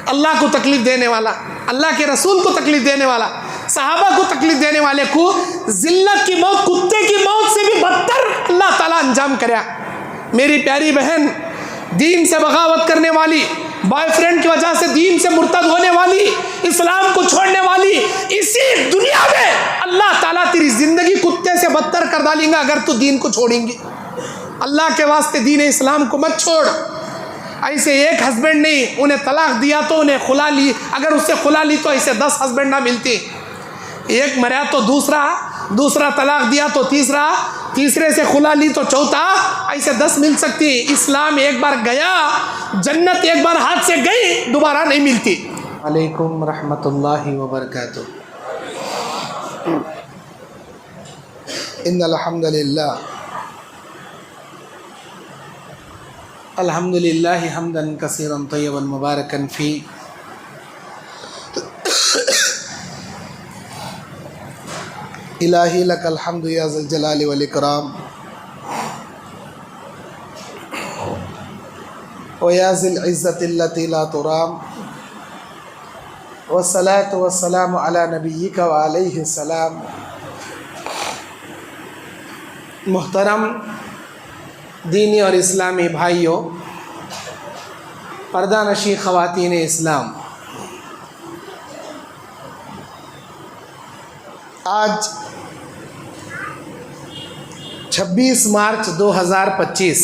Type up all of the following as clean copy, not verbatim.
अल्लाह को तकलीफ़ देने वाला, अल्लाह के रसूल को तकलीफ़ देने वाला, सहाबा को तकलीफ़ देने वाले को ज़िल्लत की मौत, कुत्ते की मौत से भी बदतर अल्लाह ताला अंजाम कराया। मेरी प्यारी बहन, दीन से बगावत करने वाली, बॉयफ्रेंड की वजह से दीन से मुर्तद होने वाली, इस्लाम को छोड़ने वाली, इसी दुनिया में अल्लाह ताला तेरी ज़िंदगी कुत्ते से बदतर कर डालेंगे अगर तू दीन को छोड़ेंगी। अल्लाह के वास्ते दीन इस्लाम को मत छोड़। ऐसे एक हस्बैंड नहीं, उन्हें तलाक दिया तो उन्हें खुला ली, अगर उससे खुला ली तो ऐसे 10 हस्बैंड ना मिलते। एक मरा तो दूसरा तलाक दिया तो तीसरे से खुला ली तो चौथा, ऐसे 10 मिल सकती। इस्लाम एक बार गया, जन्नत एक बार हाथ से गई, दोबारा नहीं मिलती। अलैकुम रहमतुल्लाहि व बरकातुहू। इन्नल हम्दुलिल्लाह अल्हम्दुलिल्लाहि हम्दन कसीरन तय्यबन मुबारकन फी। इलाही लकल हम्दु या ज़ल जलाली वल इकराम व या ज़िल इज़्ज़ति अल्लती ला तुराम वस्सलातु वस्सलामु अला नबिय्यिका व अलैहि सलाम। मुहतरम दीनी और इस्लामी भाइयों, पर्दानशी ख़वातीन इस्लाम, आज 26 मार्च 2025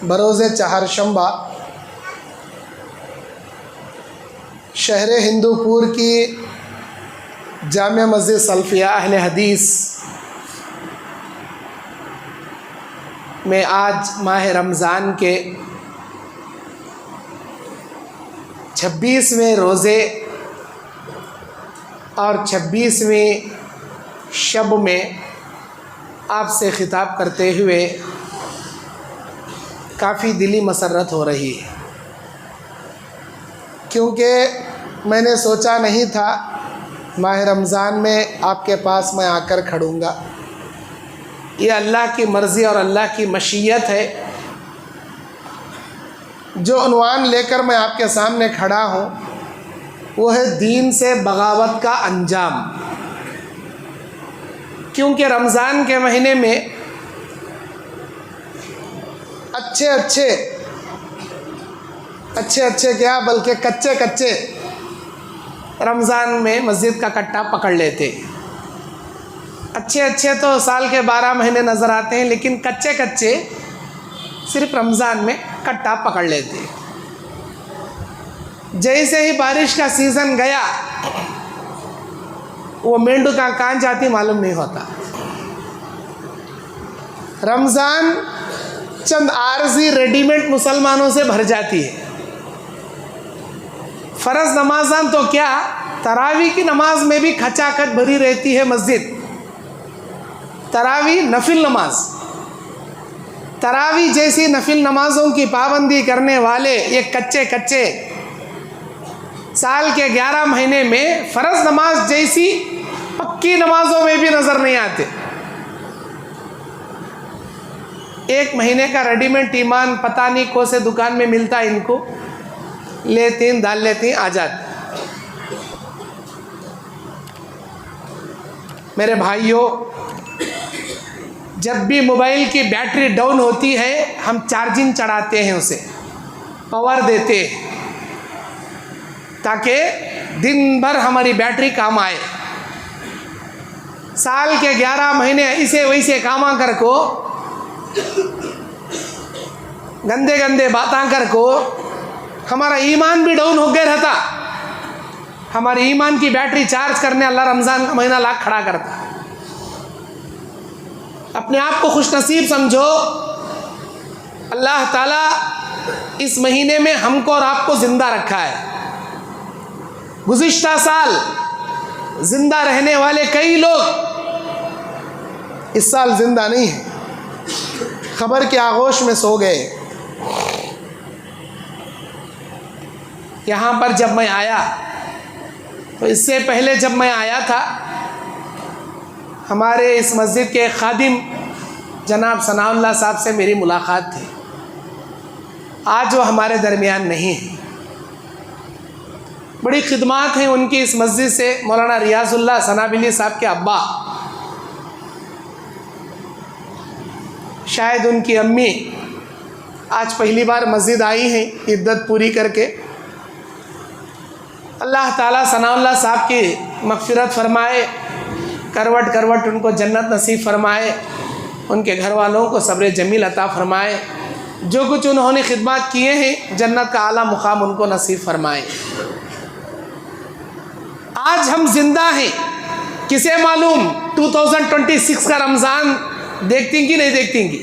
बरोज़े चहारशंबा शहर हिंदूपुर की जामिया मस्जिद सल्फिया अहले हदीस में आज माह रमज़ान के 26वें रोज़े और 26वें शब में आपसे ख़िताब करते हुए काफ़ी दिली मसरत हो रही है, क्योंकि मैंने सोचा नहीं था माह रमज़ान में आपके पास मैं आकर खड़ूँगा। ये अल्लाह की मर्ज़ी और अल्लाह की मशीयत है। जो उन्वान लेकर मैं आपके सामने खड़ा हूँ वो है दीन से बगावत का अंजाम। क्योंकि रमज़ान के महीने में अच्छे क्या बल्कि कच्चे रमज़ान में मस्जिद का कट्टा पकड़ लेते। अच्छे तो साल के 12 महीने नज़र आते हैं, लेकिन कच्चे सिर्फ रमज़ान में कट्टा पकड़ लेते। जैसे ही बारिश का सीज़न गया, वो मेंढू कहाँ जाती मालूम नहीं होता। रमज़ान चंद आर्जी रेडीमेड मुसलमानों से भर जाती है। फ़र्ज़ नमाज़ान तो क्या, तरावी की नमाज में भी खचाखच भरी रहती है मस्जिद। तरावी नफिल नमाज, तरावी जैसी नफिल नमाज़ों की पाबंदी करने वाले ये कच्चे साल के 11 महीने में फ़र्ज़ नमाज जैसी पक्की नमाजों में भी नज़र नहीं आते। 1 महीने का रेडीमेड ईमान पता नहीं कौन से दुकान में मिलता है, इनको लेती डाल लेती आ जाती। मेरे भाइयों, जब भी मोबाइल की बैटरी डाउन होती है, हम चार्जिंग चढ़ाते हैं, उसे पावर देते हैं ताकि दिन भर हमारी बैटरी काम आए। साल के 11 महीने ऐसे वैसे कामा कर को, गंदे बातें कर को हमारा ईमान भी डाउन हो गया रहता। हमारे ईमान की बैटरी चार्ज करने अल्लाह रमज़ान का महीना लाख खड़ा करता। अपने आप को खुशनसीब समझो, अल्लाह ताला इस महीने में हमको और आपको ज़िंदा रखा है। गुज़िश्ता साल ज़िंदा रहने वाले कई लोग इस साल ज़िंदा नहीं हैं, खबर के आगोश में सो गए। यहाँ पर जब मैं आया तो इससे पहले जब मैं आया था, हमारे इस मस्जिद के खादिम जनाब सनाउल्लाह साहब से मेरी मुलाकात थी। आज वो हमारे दरमियान नहीं है। बड़ी खिदमात हैं उनकी इस मस्जिद से। मौलाना रियाजुल्लाह सनाबिली साहब के अब्बा, शायद उनकी अम्मी आज पहली बार मस्जिद आई हैं इद्दत पूरी करके। अल्लाह ताला सनाउल्लाह साहब की मग़फ़िरत फरमाए, करवट करवट उनको जन्नत नसीब फरमाए, उनके घर वालों को सब्र जमील अता फरमाए। जो कुछ उन्होंने खिदमत किए हैं जन्नत का आला मुकाम उनको नसीब फरमाए। आज हम जिंदा हैं, किसे मालूम 2026 का रमज़ान देखती कि नहीं देखती कि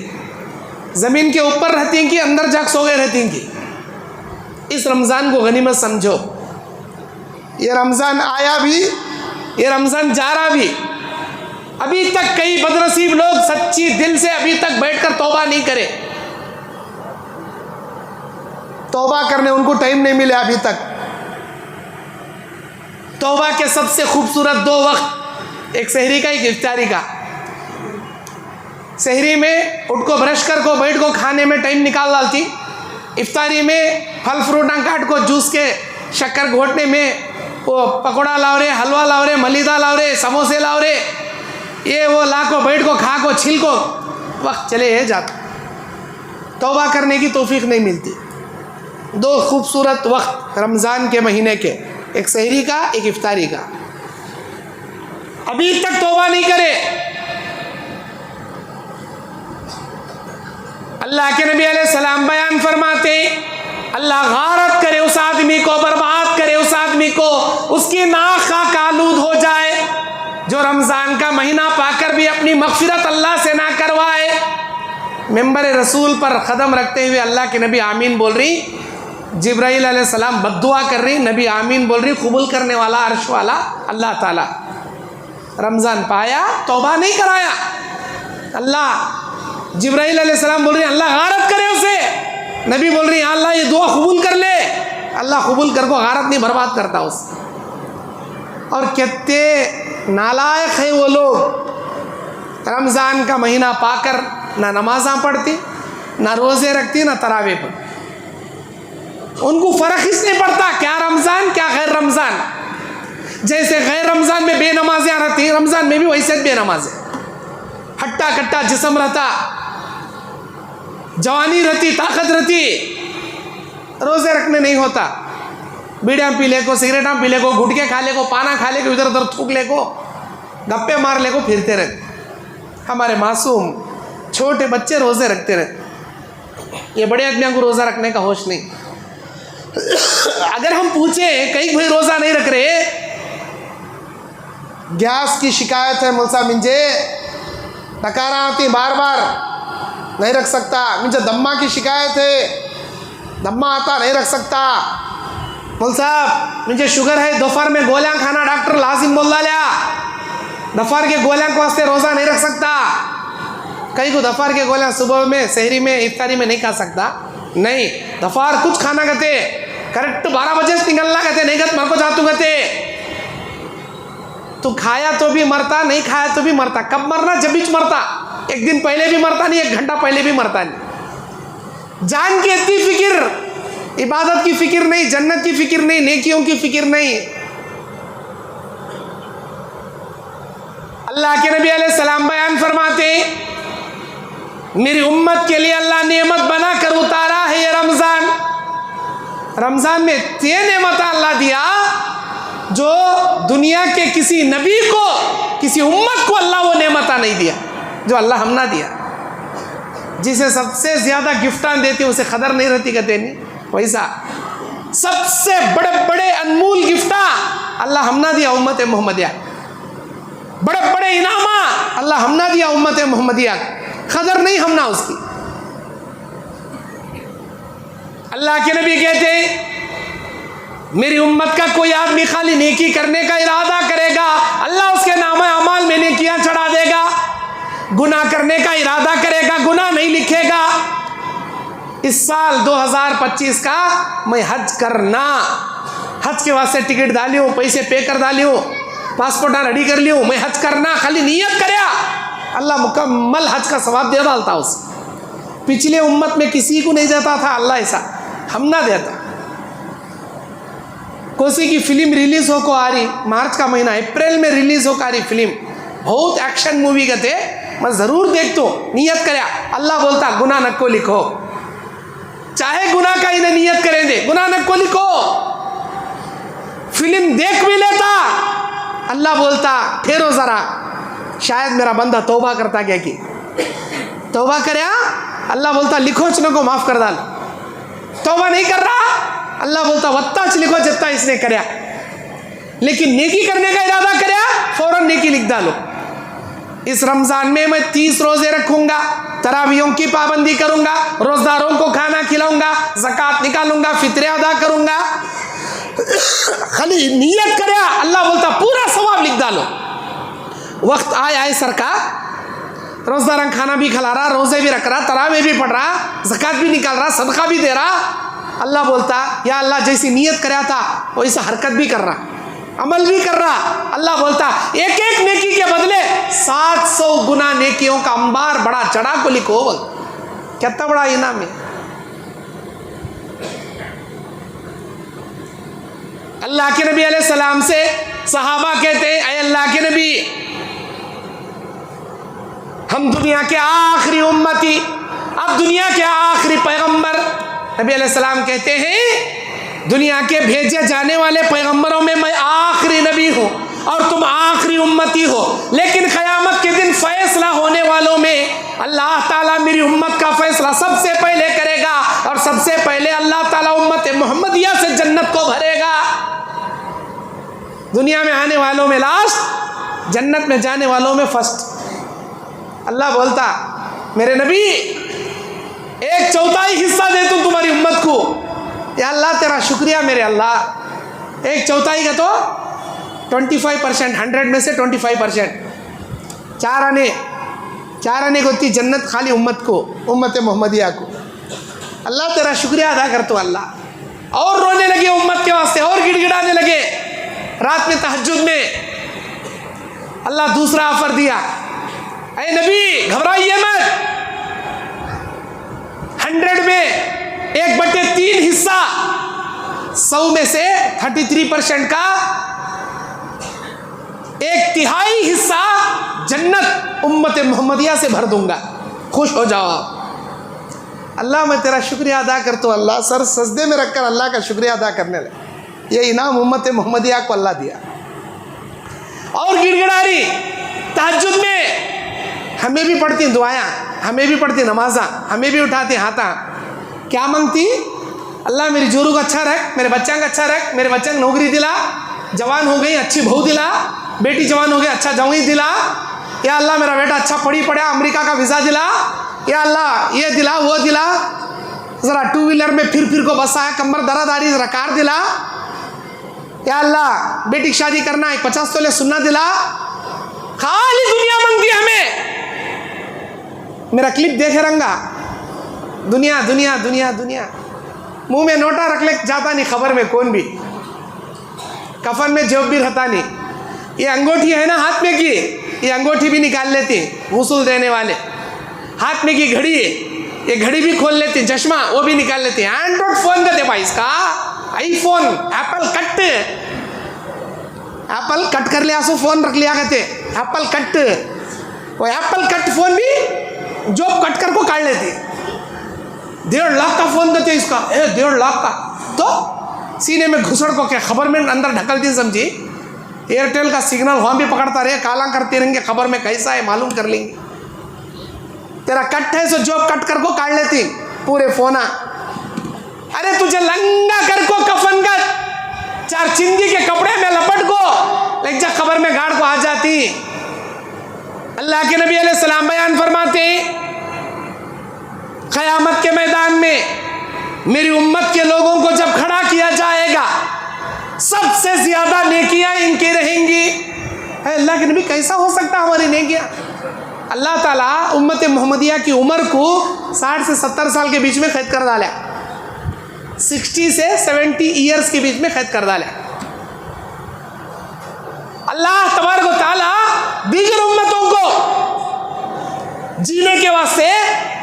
ज़मीन के ऊपर रहती कि अंदर जाग सो गए रहती कि। इस रमज़ान को गनीमत समझो। ये रमज़ान आया भी, ये रमज़ान जा रहा भी। अभी तक कई बदनसीब लोग सच्ची दिल से अभी तक बैठकर तौबा नहीं करे। तौबा करने उनको टाइम नहीं मिले अभी तक। तौबा के सबसे खूबसूरत 2 वक्त, एक सहरी का एक इफ्तारी का। सहरी में उठ को ब्रश कर को बैठ को खाने में टाइम निकाल डालती। इफ्तारी में फल फ्रूट काट को जूस के शक्कर घोटने में वो पकौड़ा लाव रहे, हलवा लाव रहे, मलीदा लाव रहे, समोसे लाव रहे, ये वो ला को बैठ को खा को छिल को वक्त चले जाता। तौबा करने की तौफीक नहीं मिलती। 2 खूबसूरत वक्त रमज़ान के महीने के, एक सहरी का एक इफ्तारी का। अभी तक तौबा नहीं करे। अल्लाह के नबी अलैहिस्सलाम बयान फरमाते, अल्लाह गारत करे उस आदमी को, बर्बाद करे उस आदमी को, उसकी नाक खाक आलूद हो जाए जो रमज़ान का महीना पाकर भी अपनी मग़फ़िरत अल्लाह से ना करवाए। मिंबर रसूल पर क़दम रखते हुए अल्लाह के नबी आमीन बोल रही, जिब्राइल अलैहिस्सलाम बद्दुआ कर रही, नबी आमीन बोल रही। कबूल करने वाला अर्श वाला अल्लाह ताला। रमज़ान पाया, तौबा नहीं कराया। अल्लाह जिब्राइल अलैहिस्सलाम बोल रही अल्लाह गारत करे उसे। नबी बोल रही अल्लाह ये दुआ कबूल कर ले। अल्लाह कबूल कर को गारत नहीं बर्बाद करता उसे। और कितने नालायक हैं वो लोग, रमज़ान का महीना पाकर ना नमाज़ां पढ़ती, ना रोज़े रखती, ना तरावे पर। उनको फ़र्क इसलिए पड़ता क्या रमज़ान क्या गैर रमज़ान। जैसे गैर रमज़ान में बेनमाज़ियाँ रहती, रमज़ान में भी वैसे बेनमाज़ें। हट्टा कट्टा जिस्म रहता, जवानी रहती, ताकत रहती, रोज़े रखने नहीं होता। बीड़ियाँ पी ले को, सिगरेटा पी ले को, गुटके खा ले को, पाना खा ले को, इधर उधर थूक ले को, गप्पे मार ले को फिरते रहते। हमारे मासूम छोटे बच्चे रोज़े रखते रहते। ये बड़े आदमियों को रोज़ा रखने का होश नहीं। अगर हम पूछे कई भाई रोज़ा नहीं रख रहे, गैस की शिकायत है मुल्सा मिंजे, डकारा आती बार बार नहीं रख सकता। मुझे दम्मा की शिकायत है, दम्मा आता नहीं रख सकता। मुल साहब मुझे शुगर है, दोपहर में गोलियां खाना डॉक्टर लाजिम बोल लिया, दोपहर के गोलियां को वास्ते रोज़ा नहीं रख सकता। कई को दोपहर के गोलियां सुबह में, सहरी में, इफ्तारी में नहीं खा सकता। नहीं, दोपहर कुछ खाना कहते करेक्ट 12 बजे निकलना कहते, नहीं कहते मर को जातू कहते। तो खाया तो भी मरता, नहीं खाया तो भी मरता। कब मरना? जब बीच मरता। एक दिन पहले भी मरता नहीं, 1 घंटा पहले भी मरता नहीं। जान की इतनी फिक्र, इबादत की फिक्र नहीं, जन्नत की फिक्र नहीं, नेकियों की फिक्र नहीं। अल्लाह के नबी अलैहिस्सलाम बयान फरमाते, मेरी उम्मत के लिए अल्लाह नेमत बना कर उतारा है ये रमज़ान। रमज़ान में 3 नेमत अल्लाह दिया जो दुनिया के किसी नबी को, किसी उम्मत को अल्लाह वो नेमत नहीं दिया जो अल्लाह हमना दिया। जिसे सबसे ज़्यादा गिफ्टां देती उसे कदर नहीं रहती कहते नहीं, वैसा सबसे बड़े बड़े अनमोल गिफ्टा अल्लाह हमना दिया उम्मत मोहम्मदिया। बड़े बड़े इनामा अल्लाह हमना दिया उम्मत मोहम्मदिया, कदर नहीं हमना उसकी। अल्लाह के नबी कहते हैं, मेरी उम्मत का कोई आदमी खाली नेकी करने का इरादा करेगा, अल्लाह उसके नाम अमाल में नेकियां चढ़ा देगा। गुनाह करने का इरादा करेगा, गुनाह नहीं लिखेगा। इस साल 2025 का मैं हज करना, हज के वास्ते टिकट डालियो, पैसे पे कर डालियो, पासपोर्ट रेडी कर लियो, मैं हज करना, खाली नियत करे, अल्लाह मुकम्मल हज का सवाब दे डालता उसे। पिछले उम्मत में किसी को नहीं देता था अल्लाह ऐसा, हम ना देता। कोसी की फिल्म रिलीज हो को आ रही, मार्च का महीना, अप्रैल में रिलीज हो को आ रही फिल्म, बहुत एक्शन मूवी का थे, मैं ज़रूर देख तो नियत करया, अल्लाह बोलता गुनाह नको लिखो, चाहे गुनाह का ही नहीं नियत करें दे, गुनाह नको लिखो। फिल्म देख भी लेता, अल्लाह बोलता ठहरो ज़रा, शायद मेरा बंदा तौबा करता क्या कि तौबा करया, अल्लाह बोलता लिखो चनो को माफ़ कर डाल। तौबा नहीं कर रहा, अल्लाह बोलता वत्ता लिखो जितना इसने करया, लेकिन नेकी करने का इरादा करया, फौरन नेकी लिख डालो। इस रमज़ान में मैं 30 रोज़े रखूँगा, तरावियों की पाबंदी करूँगा, रोज़दारों को खाना खिलाऊँगा, ज़कात निकालूँगा, फित्रे अदा करूँगा, खाली नियत करया, अल्लाह बोलता पूरा सवाब लिख डालो। वक्त आए सरकार, रोज़दार खाना भी खिला रहा, रोज़े भी रख रहा, तरावे भी पढ़ रहा, ज़कात भी निकाल रहा, सदका भी दे रहा, अल्लाह बोलता या अल्लाह जैसी नियत कराया था वैसा हरकत भी कर रहा, अमल भी कर रहा, अल्लाह बोलता एक एक नेकी के बदले 700 गुना नेकियों का अंबार बड़ा चढ़ा को लिखो। बोल कितना बड़ा इनाम है। अल्लाह के नबी अलैहि सलाम से सहाबा कहते हैं, अय अल्लाह के नबी, हम दुनिया के आखिरी उम्मती, अब दुनिया के आखिरी पैगंबर। नबी अलैहि सलाम कहते हैं दुनिया के भेजे जाने वाले पैगंबरों में मैं आखिरी नबी हूँ और तुम आखिरी उम्मती हो, लेकिन क़यामत के दिन फैसला होने वालों में अल्लाह ताला मेरी उम्मत का फैसला सबसे पहले करेगा और सबसे पहले अल्लाह ताला उम्मत मोहम्मदिया से जन्नत को भरेगा। दुनिया में आने वालों में लास्ट, जन्नत में जाने वालों में फर्स्ट। अल्लाह बोलता मेरे नबी 1/4 हिस्सा दे तू तुम्हारी उम्मत को, या अल्लाह तेरा शुक्रिया मेरे अल्लाह। 1/4 का तो 25%, 100 में से 25%, 4 आने को थी जन्नत खाली उम्मत को, उम्मत मोहम्मदिया को। अल्लाह तेरा शुक्रिया अदा कर तो अल्लाह। और रोने लगे उम्मत के वास्ते और गिड़गिड़ाने लगे। रात में तहज्जुद में अल्लाह दूसरा ऑफर दिया, अरे नबी घबराइए मत, 100 में 1/3 हिस्सा, 100 में से 33% का 1/3 हिस्सा जन्नत उम्मत मोहम्मदिया से भर दूंगा, खुश हो जाओ। अल्लाह मैं तेरा शुक्रिया अदा कर तो अल्लाह, सर सजदे में रखकर अल्लाह का शुक्रिया अदा करने लगे। ये इनाम उम्मत मोहम्मदिया को अल्लाह दिया। और गिड़गिड़ा रही तहज्जुद में, हमें भी पढ़ती दुआयाँ, हमें भी पढ़ती नमाजा, हमें भी उठाती हाथा, क्या मांगती, अल्लाह मेरी जोरू का अच्छा रख, मेरे बच्चा का अच्छा रख, मेरे बच्चा को नौकरी दिला, जवान हो गई अच्छी बहू दिला, बेटी जवान हो गई अच्छा जवाई दिला, या अल्लाह मेरा बेटा अच्छा पढ़ी पढ़ा अमेरिका का वीज़ा दिला, या अल्लाह ये दिला वो दिला, ज़रा 2 व्हीलर में फिर को बसाया, कमर दरादारी ज़रा कार दिला, या अल्लाह बेटी की शादी करना है 50 तोले सुन्ना दिला। खाली दुनिया मांगती हमें। मेरा क्लिप देखे रंगा, दुनिया दुनिया दुनिया दुनिया, मुंह में नोटा रख ले जाता नहीं खबर में कौन भी, कफन में जेब भी रहता नहीं। ये अंगूठी है ना हाथ में की, ये अंगूठी भी निकाल लेती वसूल देने वाले, हाथ में की घड़ी है, ये घड़ी भी खोल लेती, चश्मा वो भी निकाल लेती। एंड्रॉइड फोन का दे भाई, इसका आईफोन एप्पल कट कर लिया, सो फोन रख लिया कहते एप्पल कट, वो एप्पल कट फोन भी जॉब कट कर को काट लेती। 1.5 लाख का फोन देते इसका, 1.5 लाख का, तो सीने में घुसड़ को क्या खबर में अंदर ढकलती समझी। एयरटेल का सिग्नल वहाँ भी पकड़ता रहे, काला करते रहेंगे, खबर में कैसा है मालूम कर लेंगे। तेरा कट है सो जॉब कट कर को काट लेती पूरे फोना। अरे तुझे लंगा कर को कफन कर 4 चिंदी के कपड़े में लपट को लेक जा, खबर में गाड़ को आ जाती। अल्लाह के नबी अलैहि सलाम बयान फरमाते क़यामत के मैदान में मेरी उम्मत के लोगों को जब खड़ा किया जाएगा, सबसे ज्यादा नेकियां इनकी रहेंगी। अल्लाह के नबी कैसा हो सकता हमारी नेकियां? अल्लाह ताला उम्मत मोहम्मदिया की उम्र को 60 से 70 साल के बीच में कैद कर डाला, 60 से 70 ईयर्स के बीच में कैद कर डाला। अल्लाह तबारक व तआला दीगर उम्मतों को जीने के वास्ते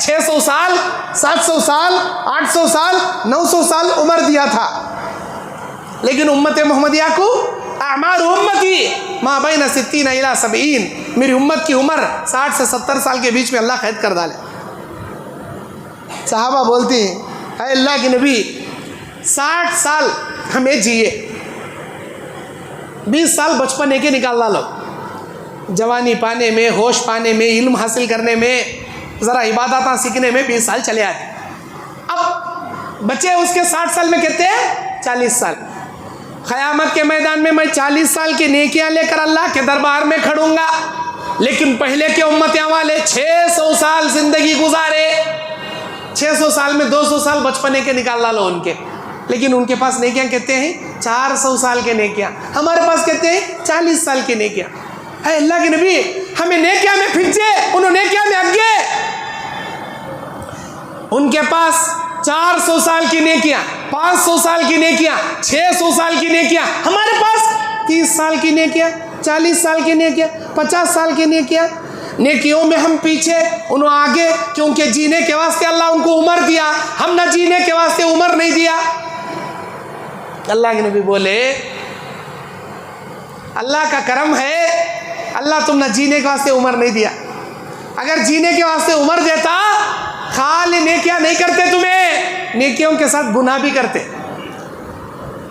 600 साल, 700 साल, 800 साल, 900 साल उम्र दिया था। लेकिन उम्मत मोहम्मदिया को अमार उम्मती मा बैन सित्तीन इला सबईन, मेरी उम्मत की उम्र 60 से 70 साल के बीच में अल्लाह कैद कर डाले। सहाबा बोलती हैं, अरे अल्लाह के नबी 60 साल हमें जिए, 20 साल बचपन एक निकाल लो, जवानी पाने में, होश पाने में, इल्म हासिल करने में, ज़रा इबादत सीखने में 20 साल चले आए। अब बचे उसके 60 साल में कहते हैं 40 साल। क़यामत के मैदान में मैं 40 साल की नेकियां लेकर अल्लाह के दरबार में खड़ूंगा। लेकिन पहले के उम्मतियां वाले 600 साल जिंदगी गुजारे, 600 साल में 200 साल बचपने के निकाल लो उनके, लेकिन उनके पास नेकियां कहते हैं 400 साल के नेकियां, हमारे पास कहते हैं 40 साल की नेकियां। है अल्लाह के नबी हमें नेकियां में फिंचे, उन्होंने नेकियां में आगे, उनके पास 400 साल की नेकियां, 500 साल की नेकियां, 600 साल की नेकियां, हमारे पास 30 साल की नेकियां, 40 साल की नेकियां, 50 साल की नेकियां। नेकियों में हम पीछे, उन्होंने आगे, क्योंकि जीने के वास्ते अल्लाह उनको उम्र दिया, हम ना जीने के वास्ते उम्र नहीं दिया। अल्लाह के नबी बोले अल्लाह का करम है, अल्लाह तुम ना जीने के वास्ते उम्र नहीं दिया। अगर जीने के वास्ते उम्र देता, खाली नेकियां नहीं करते, तुम्हें नेकियों के साथ गुनाह भी करते।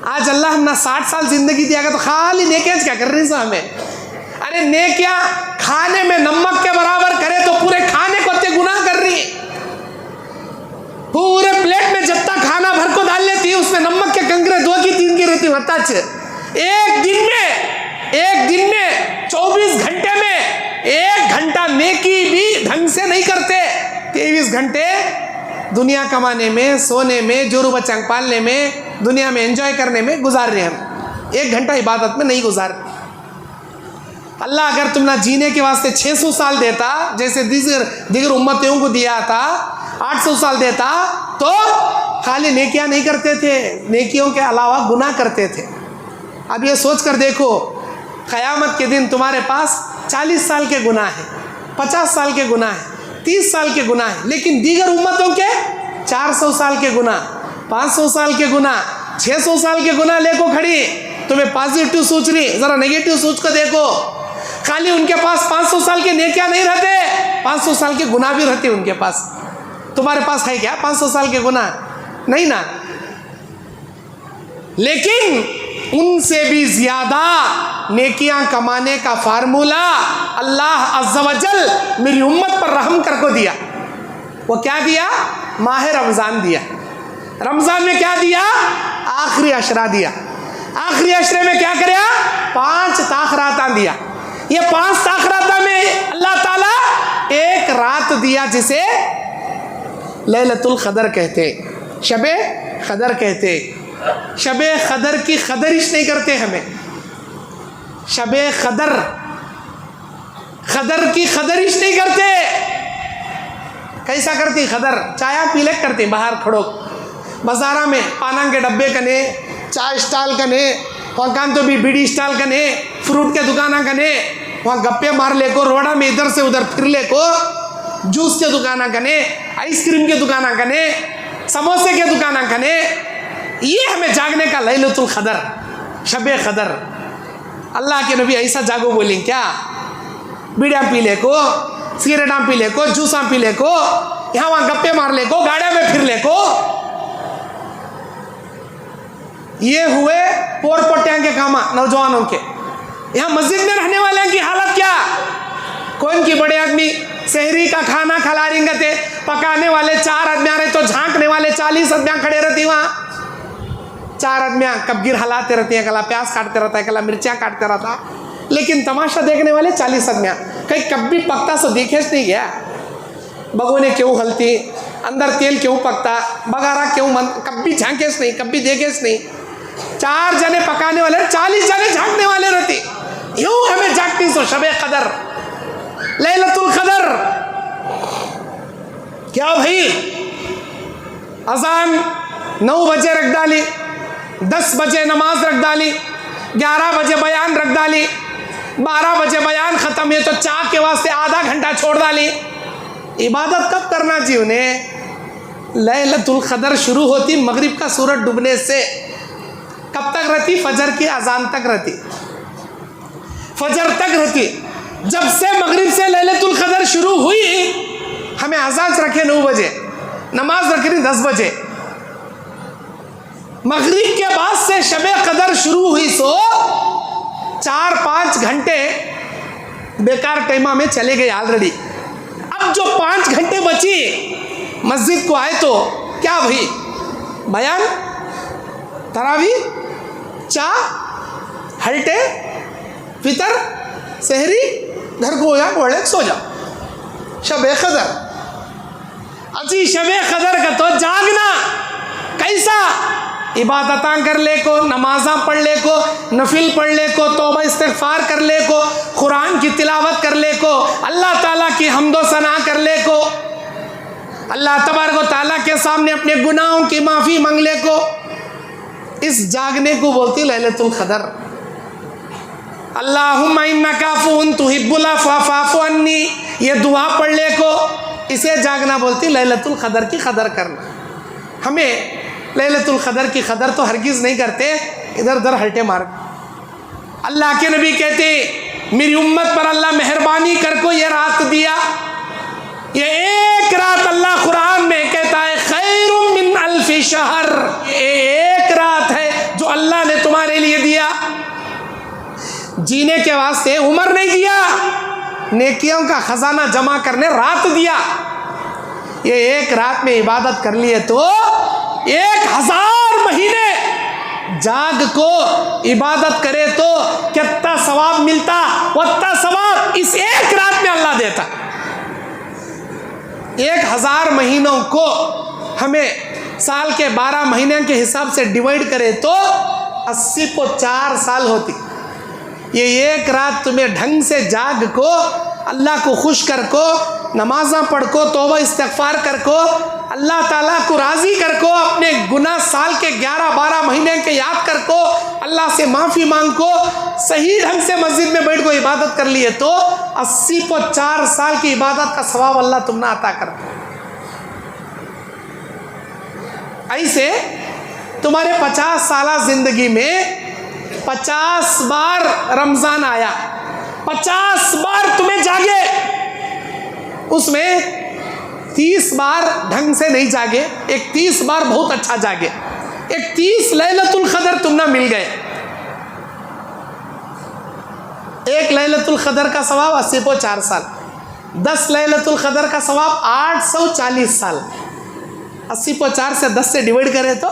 आज अल्लाह हम ना 60 साल जिंदगी दिया तो खाली नेकियां क्या कर रही हमें? अरे नेकियां खाने में नमक के बराबर करे तो पूरे खाने को ते गुनाह कर रही, पूरे प्लेट में जितना खाना भर को डाल लेती है उसमें नमक के कंकरे 2 की 3 की रहती है। एक दिन में 24 घंटे में 1 घंटा नेकी भी ढंग से नहीं करते, 23 घंटे दुनिया कमाने में, सोने में, जोरू बच्चा पालने में, दुनिया में एंजॉय करने में गुजार रहे हम, 1 घंटा इबादत में नहीं गुजार। अल्लाह अगर तुम ना जीने के वास्ते 600 साल देता, जैसे दीगर उम्मतियों को दिया था, 800 साल देता, तो खाली नेकियां नहीं करते थे, नेकियों के अलावा गुनाह करते थे। अब ये सोच कर देखो, क़यामत के दिन तुम्हारे पास 40 साल के गुनाह हैं, 50 साल के गुनाह हैं, 30 साल के गुनाह हैं, लेकिन दीगर उम्मतों के 400 साल के गुनाह, 500 साल के गुनाह, 600 साल के गुनाह लेको खड़ी। तुम्हें पॉजिटिव सोच रही, ज़रा नेगेटिव सोच कर देखो। खाली उनके पास 500 साल के नेकियां नहीं रहते, 500 साल के गुनाह भी रहते उनके पास। तुम्हारे पास है क्या 500 साल के गुनाह? नहीं ना। लेकिन उनसे भी ज्यादा नेकियां कमाने का फार्मूला अल्लाह अज़्ज़ा वजल मेरी उम्मत पर रहम करको दिया। वो क्या दिया? माह रमज़ान दिया। रमज़ान में क्या दिया? आखिरी अशरा दिया। आखिरी अशरे में क्या कराया? 5 ताख़रात दिया। ये 5 ताख़रात में अल्लाह ताला एक रात दिया जिसे लैलतुल क़दर कहते, शबे क़दर कहते। शबे क़दर की क़दरिश नहीं करते हमें, शबे क़दर, क़दर की क़दरिश नहीं करते। कैसा करती? क़दर चाया पीले करती, बाहर खड़ो बाजारा में पाना के डब्बे कने, चाय स्टॉल कने, वहाँ कान तो भी बीड़ी स्टॉल कने, फ्रूट के दुकाना कने, वहाँ गप्पे मार ले को, रोड़ा में इधर से उधर फिर ले को, जूस के दुकाना कने, आइसक्रीम के दुकाना कने, समोसे के दुकाना कने। ये हमें जागने का लैलतुल क़दर, शबे क़दर। अल्लाह के नबी ऐसा जागो बोलें क्या? बीड़ा पी ले को, सिगरेटा पी ले को, जूसा पी ले को, यहाँ वहाँ गप्पे मार ले को, गाड़िया में फिर ले को। ये हुए पोरपोटियां के कामा नौजवानों के। यहाँ मस्जिद में रहने वाले की हालत क्या? कौन की बड़े आदमी सहरी का खाना खिला रही थे, पकाने वाले 4 आदमी आ रहे तो झांकने वाले 40 आदमियाँ खड़े रहती वहाँ। 4 आदमियाँ कबगिर हलाते रहती हैं, कला प्याज काटते रहता है, कला मिर्चियाँ काटते रहता, लेकिन तमाशा देखने वाले 40 आदमियाँ। कहीं कभी पकता सो देखेच नहीं गया, बगोने क्यों हलती, अंदर तेल क्यों पकता, बगारा क्यों मन, कभी झांकेच नहीं, कभी देखेच नहीं। 4 जने पकाने वाले, 40 जने झांकने वाले रहते। यूं हमें जागती सो शबे क़दर, लैलतुल क़दर। क्या भाई? अजान 9 बजे रख डाली, 10 बजे नमाज रख डाली, 11 बजे बयान रख डाली, 12 बजे बयान ख़त्म है तो चाय के वास्ते आधा घंटा छोड़ डाली। इबादत कब करना चाहिए उन्हें? लैलतुल क़द्र शुरू होती मगरिब का सूरज डूबने से, कब तक रहती? फजर की अजान तक रहती, फजर तक रहती। जब से मगरिब से लैलतुल क़द्र शुरू हुई, हमें अजान रखे 9 बजे, नमाज रखी 10 बजे। मगरिब के बाद से शबे कदर शुरू हुई, सो 4-5 घंटे बेकार टाइमा में चले गए ऑलरेडी। अब जो 5 घंटे बची, मस्जिद को आए तो क्या भाई? बयान, तरावी, चाय, हल्टे, फितर, सहरी, घर को या बोले सो जाओ। शबे कदर, अच्छी शबे कदर का तो जागना कैसा? इबादतां कर ले को, नमाज़ा पढ़ ले को, नफिल पढ़ ले को, तौबा इस्तिग़फ़ार कर ले को, कुरान की तिलावत कर ले को, अल्लाह ताला की हम्दो सना कर ले को, अल्लाह तबारक व तआला के सामने अपने गुनाहों की माफ़ी मांग ले को। इस जागने को बोलती लैलतुल क़द्र। अल्लाहुम्मा इन्नका अफ़ून तुहिब्बुल अफ़्वा फ़अफ़ु अन्नी, ये दुआ पढ़ ले को, इसे जागना बोलती लैलतुल क़द्र की कदर करना। हमें लैलतुल क़द्र की कदर तो हरगिज़ नहीं करते, इधर उधर हल्टे मार। अल्लाह के नबी कहते, मेरी उम्मत पर अल्लाह मेहरबानी कर को ये रात दिया, ये एक रात अल्लाह कुरान में कहता है खैरुम मिन अल्फि शहर, ये एक रात है जो अल्लाह ने तुम्हारे लिए दिया। जीने के वास्ते उम्र नहीं दिया, नेकियों का खजाना जमा करने रात दिया। ये एक रात में इबादत कर लिए तो 1000 महीने जाग को इबादत करे तो कितना सवाब मिलता, उतना सवाब इस एक रात में अल्लाह देता। 1000 महीनों को हमें साल के 12 महीने के हिसाब से डिवाइड करे तो 80 को 4 साल होती। ये एक रात तुम्हें ढंग से जाग को, अल्लाह को खुश कर को, नमाज़ा पढ़ को, तौबा इस्तिग़फ़ार कर को, अल्लाह ताला को राज़ी कर को, अपने गुनाह साल के 11-12 महीने के याद कर को, अल्लाह से माफ़ी मांग को, सही ढंग से मस्जिद में बैठ को इबादत कर लिए तो 80 को 4 साल की इबादत का सवाब अल्लाह तुमने अता कर। ऐसे तुम्हारे 50 साल ज़िंदगी में 50 बार रमज़ान आया, 50 बार तुम्हें जागे, उसमें 30 बार ढंग से नहीं जागे, एक 30 बार बहुत अच्छा जागे, एक 30 लैलतुल क़द्र तुमने मिल गए। एक लैलतुल क़द्र का सवाब 80 को 4 साल, 10 लैलतुल क़द्र का सवाब 840 साल। 80 को 4 से 10 से डिवाइड करें तो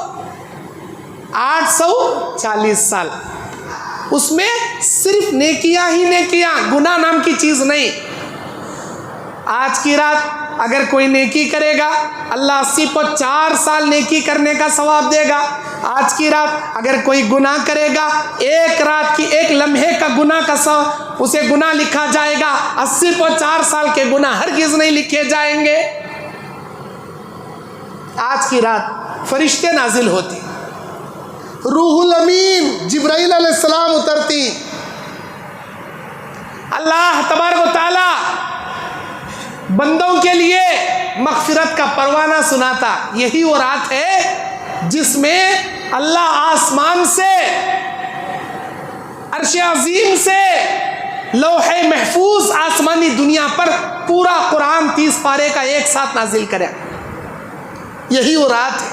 840 साल। उसमें सिर्फ नेकियां ही नेकियां, गुनाह नाम की चीज़ नहीं। आज की रात अगर कोई नेकी करेगा, अल्लाह 80 को 4 साल नेकी करने का सवाब देगा। आज की रात अगर कोई गुनाह करेगा, एक रात की एक लम्हे का गुनाह का सवाब उसे गुनाह लिखा जाएगा। 80 को 4 साल के गुनाह हरगिज़ नहीं लिखे जाएंगे। आज की रात फरिश्ते नाजिल होती, रूहुल अमीन जिब्राइल अलैहिस्सलाम उतरती, अल्लाह तबारक व तआला बंदों के लिए मग़फ़िरत का परवाना सुनाता। यही वो रात है जिसमें अल्लाह आसमान से, अर्श अज़ीम से, लौहे महफूज आसमानी दुनिया पर पूरा कुरान 30 पारे का एक साथ नाजिल करे। यही वो रात है,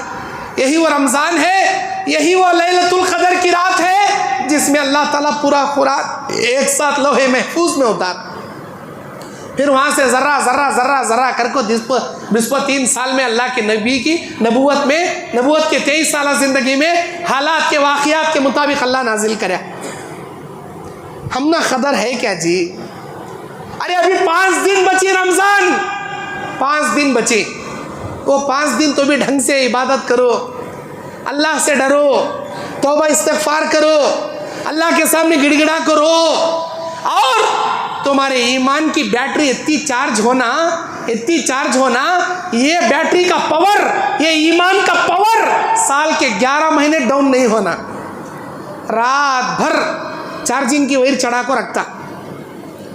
यही वो रमज़ान है, यही वो लैलतुल क़द्र की रात है जिसमें अल्लाह ताला पूरा कुरान एक साथ लौहे महफूज में उतार, फिर वहाँ से ज़र्रा ज़र्रा ज़र्रा ज़र्रा करको 23 साल में अल्लाह के नबी की नबूवत के 23 साल ज़िंदगी में हालात के वाक़ियात के मुताबिक अल्लाह नाजिल करे। हमना क़दर है क्या जी? अरे अभी 5 दिन बची रमज़ान, 5 दिन बचे, वो 5 दिन तो भी ढंग से इबादत करो, अल्लाह से डरो, तौबा इस्तिग़फ़ार करो, अल्लाह के सामने गिड़गिड़ा करो, और तुम्हारे ईमान की बैटरी इतनी चार्ज होना, ये बैटरी का पावर, ये ईमान का पावर साल के 11 महीने डाउन नहीं होना। रात भर चार्जिंग की वायर चढ़ा को रखता,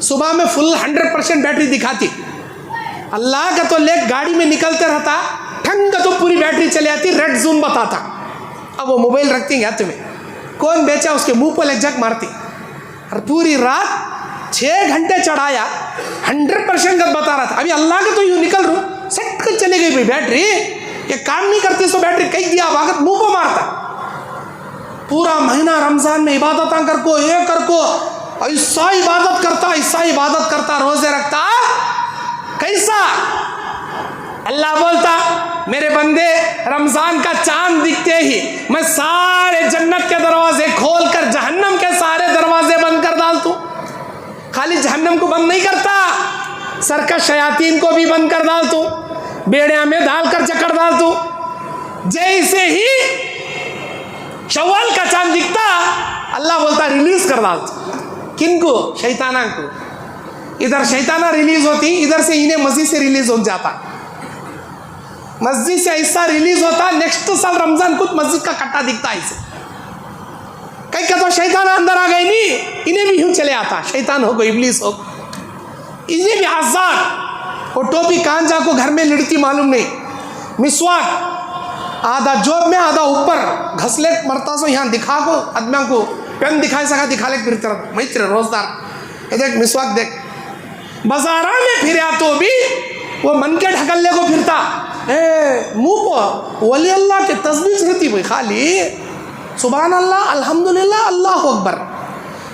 सुबह में फुल 100% बैटरी दिखाती, अल्लाह का तो लेक गाड़ी में निकलते रहता, ठंग तो पूरी बैटरी चली आती, रेड जोन बताता। अब वो मोबाइल रखती हाथ में, कौन बेचा उसके मुंह पर एक झक मारती, और पूरी रात 6 घंटे चढ़ाया, 100% गद बता रहा था। अभी अल्लाह का तो यूँ निकल रू, सट कर चली गई भाई बैटरी, ये काम नहीं करती सो बैटरी कहीं दिया भागत मुंह को मारता। पूरा महीना रमजान में इबादत कर को, ये कर को, ऐसा इबादत करता, रोजे रखता, कैसा? अल्लाह बोलता मेरे बंदे रमजान का चांद दिखते ही मैं सारे जन्नत के दरवाजे खोलकर जहन्नम के सारे दरवाजे बंद कर डालतू। खाली जहन्नम को बंद नहीं करता, सरकश शयातीन को भी बंद कर डालतू, बेड़िया में डालकर जकड़ डालतू। जैसे ही शव्वाल का चांद दिखता, अल्लाह बोलता रिलीज कर डालतू। किनको? शैताना को। इधर शैताना रिलीज होती, इधर से इन्हें मस्जिद से रिलीज हो जाता, मस्जिद से ऐसा रिलीज होता, नेक्स्ट साल रमजान कुछ मस्जिद का कट्टा दिखता ऐसे। कहीं का तो शैतान अंदर आ गई नहीं, इन्हें भी यूं चले आता, शैतान हो गई, इब्लीस हो, इन्हें भी आजाद। वो टोपी कांजा को घर में लिड़ती मालूम नहीं, मिसवाक आधा जोब में आधा ऊपर घसले मरता सो यहाँ दिखा को आदमियों को पेन दिखाए सका दिखा ले फिर तरफ मित्र रोजदार। ये देख मिसवाक देख, बाजारा में फिर तो भी वो मन के ढकल्ले को फिरता, मुंह को वली अल्लाह के तस्बीह रहती भाई खाली, सुभान अल्लाह अल्हम्दुलिल्लाह अल्लाह अकबर।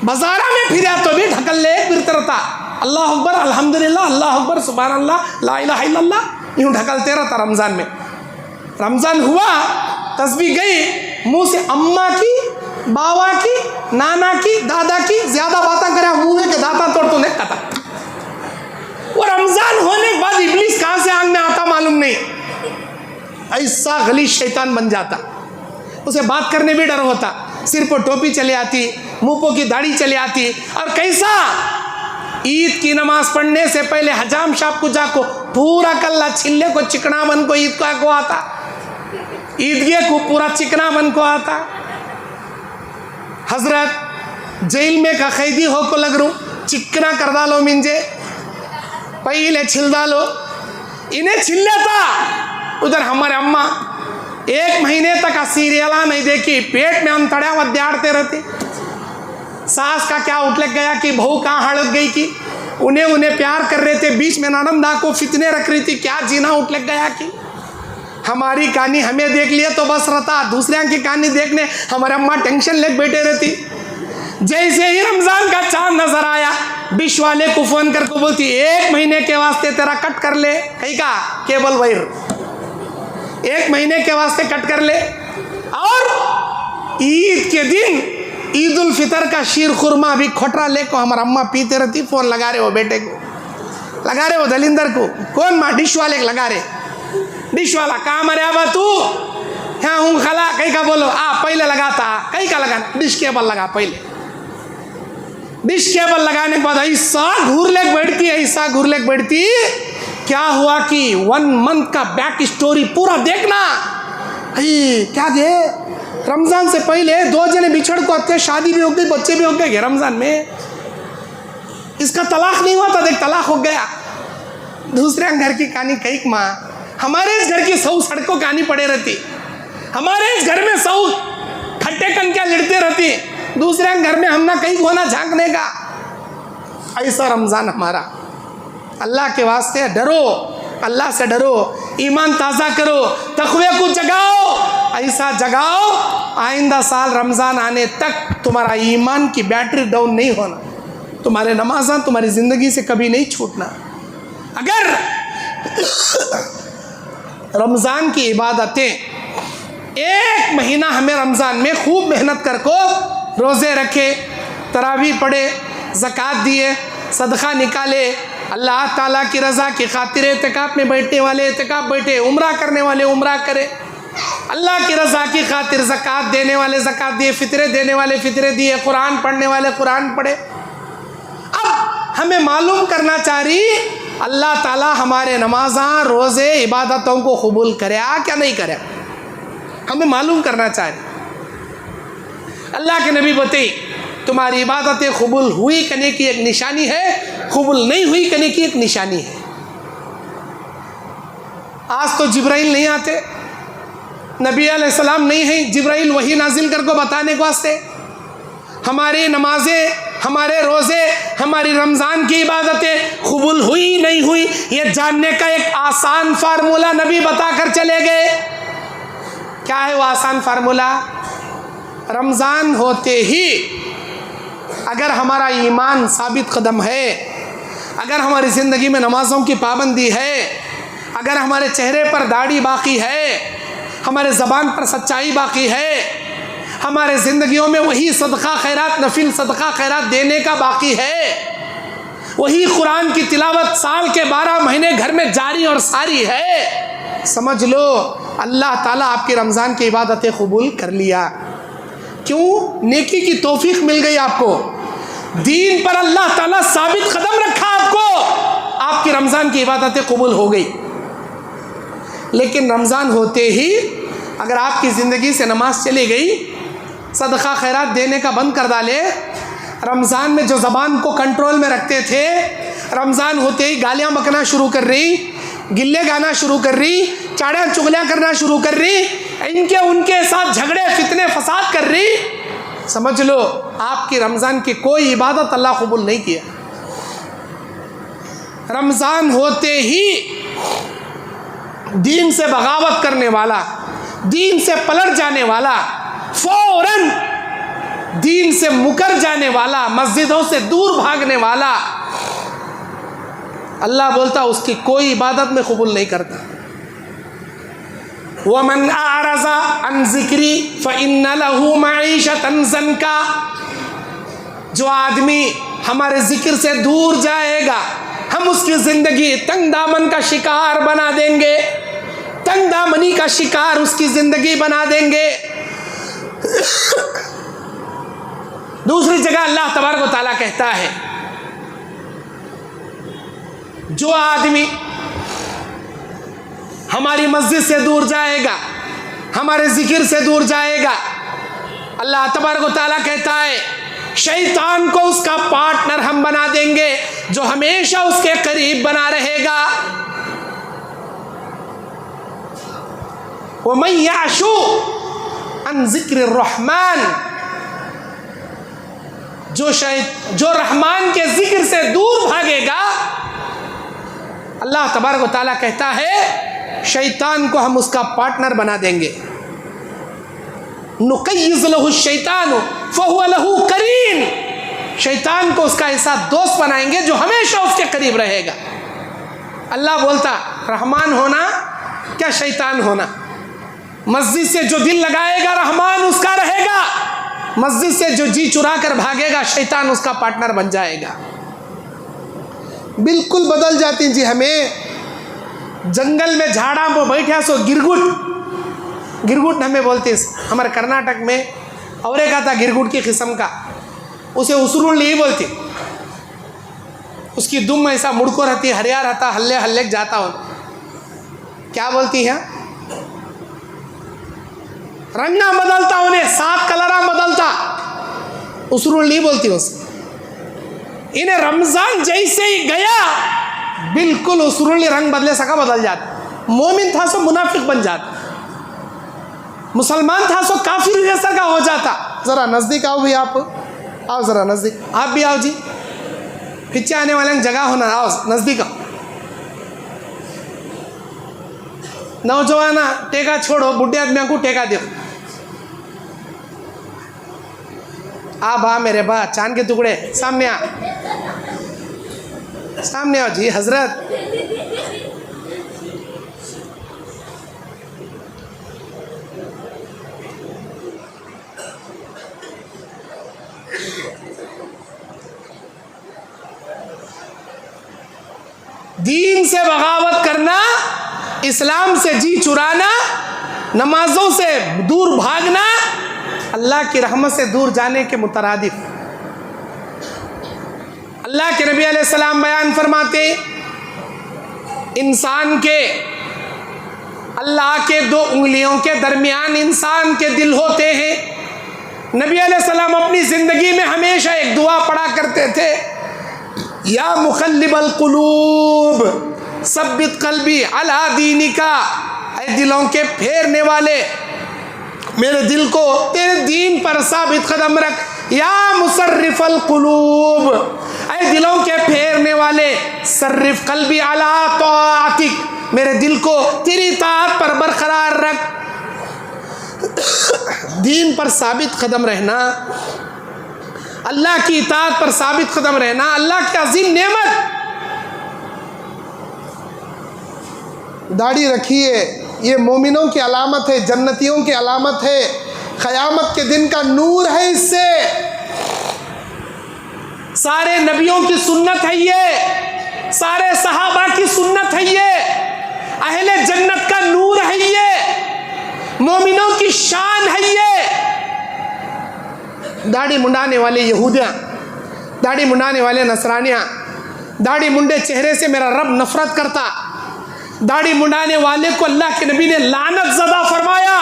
बाजारा में फिर तो भी ढकल्ले फिरता रहता, अल्लाह अकबर अल्हम्दुलिल्लाह अल्लाह अकबर सुभान अल्लाह ला इलाहा इल्लल्लाह, यूँ ढकलते रहता। रमज़ान में रमज़ान हुआ, तस्बीह गई मुँह से, अम्मा की, बाबा की, नाना की, दादा की, ज़्यादा बातें करे मुँह के दाता तोड़ तो नहीं कता। वो रमज़ान होने के बाद इब्लीस कहाँ से आंग में आता मालूम नहीं, ऐसा गलीज शैतान बन जाता, उसे बात करने भी डर होता, सिर पर टोपी चले आती, मुँह पर की दाढ़ी चले आती। और कैसा? ईद की नमाज पढ़ने से पहले हजाम शाह कुजा को पूरा कल्ला छिल्ले को चिकना बन को ईद को आता, ईदगे को पूरा चिकना बन को आता। हजरत जेल में का कैदी हो को लग रू, चिकना कर डालो मिंजे, पहले छिल डालो, इन्हें छिल लेता। उधर हमारे अम्मा 1 महीने तक सीरियला नहीं देखी, पेट में अंतड़िया वद्याड़ते रहते। सास का क्या उठ लग गया कि बहू कहाँ हड़क गई कि उन्हें प्यार कर रहे थे, बीच में ननंदा को फितने रख रही थी, क्या जीना उठ लग गया कि हमारी कहानी हमें देख लिया तो बस रहता, दूसरे की कहानी देखने हमारे अम्मा टेंशन लेके बैठे रहती। जैसे ही रमज़ान का चांद नजर आया, डिश वाले को फोन करके बोलती 1 महीने के वास्ते तेरा कट कर ले, कहीं का केबल वायर 1 महीने के वास्ते कट कर ले। और ईद के दिन ईद उल फितर का शीर खुरमा भी खोटरा ले को हमारा अम्मा पीते रहती, फोन लगा रहे हो बेटे को, लगा रहे हो दलिंदर को, कौन माँ डिश वाले को लगा रहे, डिश वाला कहाँ मरे अब तू, हाँ हूँ खला, कहीं का बोलो पहले लगाता, कहीं का लगाना, डिश केबल लगा पहले, डिश केबल लगाने के बाद ऐसा घूर लेक बैठती, ऐसा घूर लेक बैठती। क्या हुआ कि 1 मंथ का बैक स्टोरी पूरा देखना। क्या दे, रमज़ान से पहले 2 जने बिछड़ को आते, शादी भी हो गई, बच्चे भी हो गए रमज़ान में, इसका तलाक नहीं हुआ था, देख तलाक हो गया। दूसरे घर की कहानी कई माँ, हमारे इस घर की 100 सड़कों कहानी पड़े रहती, हमारे इस घर में 100 खट्टे कनकियाँ लड़ते रहती, दूसरे घर में हमने कहीं होना झांकने का। ऐसा रमज़ान हमारा। अल्लाह के वास्ते डरो, अल्लाह से डरो, ईमान ताज़ा करो, तक़वे को जगाओ, ऐसा जगाओ आइंदा साल रमज़ान आने तक तुम्हारा ईमान की बैटरी डाउन नहीं होना, तुम्हारे नमाज़ां तुम्हारी ज़िंदगी से कभी नहीं छूटना। अगर रमज़ान की इबादतें 1 महीना हमें रमज़ान में खूब मेहनत कर को रोज़े रखे, तरावी पढ़े, ज़कात दिए, सदका निकाले, अल्लाह ताला की रज़ा की खातिर एतिकाफ़ में बैठने वाले एतिकाफ़ बैठे, उम्रा करने वाले उम्रा करे, अल्लाह की रज़ा की खातिर ज़कात देने वाले ज़कात दिए, फ़ितरे देने वाले फ़ितरे दिए, कुरान पढ़ने वाले कुरान पढ़े। अब हमें मालूम करना चाहिए अल्लाह ताला हमारे नमाज़ां रोज़े इबादतों को कबूल करे क्या नहीं करे, हमें मालूम करना चाहिए। अल्लाह के नबी बताई तुम्हारी इबादतें कबूल हुई करने की एक निशानी है, कबूल नहीं हुई करने की एक निशानी है। आज तो जिब्राइल नहीं आते, नबी अलैहिस्सलाम नहीं है जिब्राइल वही नाजिल कर को बताने के वास्ते। हमारी नमाजें, हमारे रोज़े, हमारी रमज़ान की इबादतें कबूल हुई नहीं हुई, ये जानने का एक आसान फार्मूला नबी बता कर चले गए। क्या है वो आसान फार्मूला? रमज़ान होते ही अगर हमारा ईमान साबित कदम है, अगर हमारी ज़िंदगी में नमाज़ों की पाबंदी है, अगर हमारे चेहरे पर दाढ़ी बाकी है, हमारे ज़बान पर सच्चाई बाकी है, हमारे ज़िंदगियों में वही सदका खैरात, नफिल सदका खैरात देने का बाकी है, वही कुरान की तिलावत साल के 12 महीने घर में जारी और सारी है, समझ लो अल्लाह ताला आपकी रमज़ान की इबादतें कबूल कर लिया। क्यों? नेकी की तौफीक मिल गई आपको, दीन पर अल्लाह ताला साबित कदम रखा आपको, आपकी रमज़ान की इबादतें कबूल हो गई। लेकिन रमज़ान होते ही अगर आपकी ज़िंदगी से नमाज चली गई, सदका खैरात देने का बंद कर डाले, रमज़ान में जो ज़बान को कंट्रोल में रखते थे, रमज़ान होते ही गालियाँ बकना शुरू कर रही, गिल्ले गाना शुरू कर रही, चाड़ियाँ चुगलियाँ करना शुरू कर रही, इनके उनके साथ झगड़े फितने फसाद कर रही, समझ लो आपकी रमज़ान की कोई इबादत अल्लाह कबूल नहीं किया। रमज़ान होते ही दीन से बगावत करने वाला, दीन से पलट जाने वाला, फौरन दीन से मुकर जाने वाला, मस्जिदों से दूर भागने वाला, अल्लाह बोलता उसकी कोई इबादत में कबूल नहीं करता। वमन आरज़ा अन ज़िक्री फ़इन्न लहू मईशतन ज़न्का, जो आदमी हमारे ज़िक्र से दूर जाएगा हम उसकी ज़िंदगी तंग दामन का शिकार बना देंगे, तंग दामनी का शिकार उसकी ज़िंदगी बना देंगे। दूसरी जगह अल्लाह तबारक व तआला कहता है, जो आदमी हमारी मस्जिद से दूर जाएगा, हमारे जिक्र से दूर जाएगा, अल्लाह तबारक व तआला कहता है शैतान को उसका पार्टनर हम बना देंगे, जो हमेशा उसके करीब बना रहेगा। वमन याशु अन ज़िक्र रहमान, जो रहमान के जिक्र से दूर भागेगा, अल्लाह तबारक व तआला कहता है शैतान को हम उसका पार्टनर बना देंगे। नुक़य्यिज़ लहु शैतान फ़हुव लहु करीन, शैतान को उसका ऐसा दोस्त बनाएंगे जो हमेशा उसके करीब रहेगा। अल्लाह बोलता रहमान होना क्या शैतान होना? मस्जिद से जो दिल लगाएगा रहमान उसका रहेगा, मस्जिद से जो जी चुरा कर भागेगा शैतान उसका पार्टनर बन जाएगा। बिल्कुल बदल जाती जी। हमें जंगल में झाड़ा में बैठा सो गिरगुट हमें बोलते हमारे कर्नाटक में और एक आता गिरगुट की किस्म का, उसे उसरुल नहीं बोलती, उसकी दुम ऐसा मुड़को रहती, हरिया रहता, हल्ले हल्ले जाता हो, क्या बोलती है? रंगा बदलता, उन्हें 7 कलरा बदलता, उसरुल नहीं बोलती उसे। इन्हें रमज़ान जैसे ही गया बिल्कुल उसरुल रंग बदले सका बदल जाता। मोमिन था सो मुनाफिक बन जाता, मुसलमान था सो काफिर जैसा का हो जाता। ज़रा नज़दीक आओ भी, आप आओ ज़रा नज़दीक, आप भी आओ जी, पीछे आने वाले जगह होना, आओ नज़दीक आओ। नौजवाना टेका छोड़ो, बुढ़े आदमियों को टेका दो। आ बा मेरे बा, चांद के टुकड़े सामने आ, सामने आओ जी हजरत। दीन से बगावत करना, इस्लाम से जी चुराना, नमाजों से दूर भागना, अल्लाह की रहमत से दूर जाने के मुतरादिफ। अल्लाह के नबी अलैहिस्सलाम बयान फरमाते, इंसान के अल्लाह के 2 उंगलियों के दरमियान इंसान के दिल होते हैं। नबी अलैहिस्सलाम अपनी ज़िंदगी में हमेशा एक दुआ पढ़ा करते थे, या मुक़ल्लिबल क़ुलूब सब्बित कल्बी अला दीनिका, ऐ दिलों के फेरने वाले, मेरे दिल को तेरे दीन पर साबित कदम रख। या मुसर्रिफल कुलूब, ऐ दिलों के फेरने वाले, सर्रिफ कल्बी अला तौआतिक, मेरे दिल को तेरी ताअत पर बरकरार रख। दीन पर साबित कदम रहना, अल्लाह की इताअत पर साबित कदम रहना अल्लाह की अजीम नेमत। दाढ़ी रखिए, ये मोमिनों की अलामत है, जन्नतियों की अलामत है, क़यामत के दिन का नूर है। इससे सारे नबियों की सुन्नत है ये, सारे सहाबा की सुन्नत है ये, अहले जन्नत का नूर है ये, मोमिनों की शान है ये। दाढ़ी मुंडाने वाले यहूदियाँ, दाढ़ी मुंडाने वाले नसरानियाँ, दाढ़ी मुंडे चेहरे से मेरा रब नफरत करता, दाढ़ी मुंडाने वाले को अल्लाह के नबी ने लानत ज़दा फरमाया।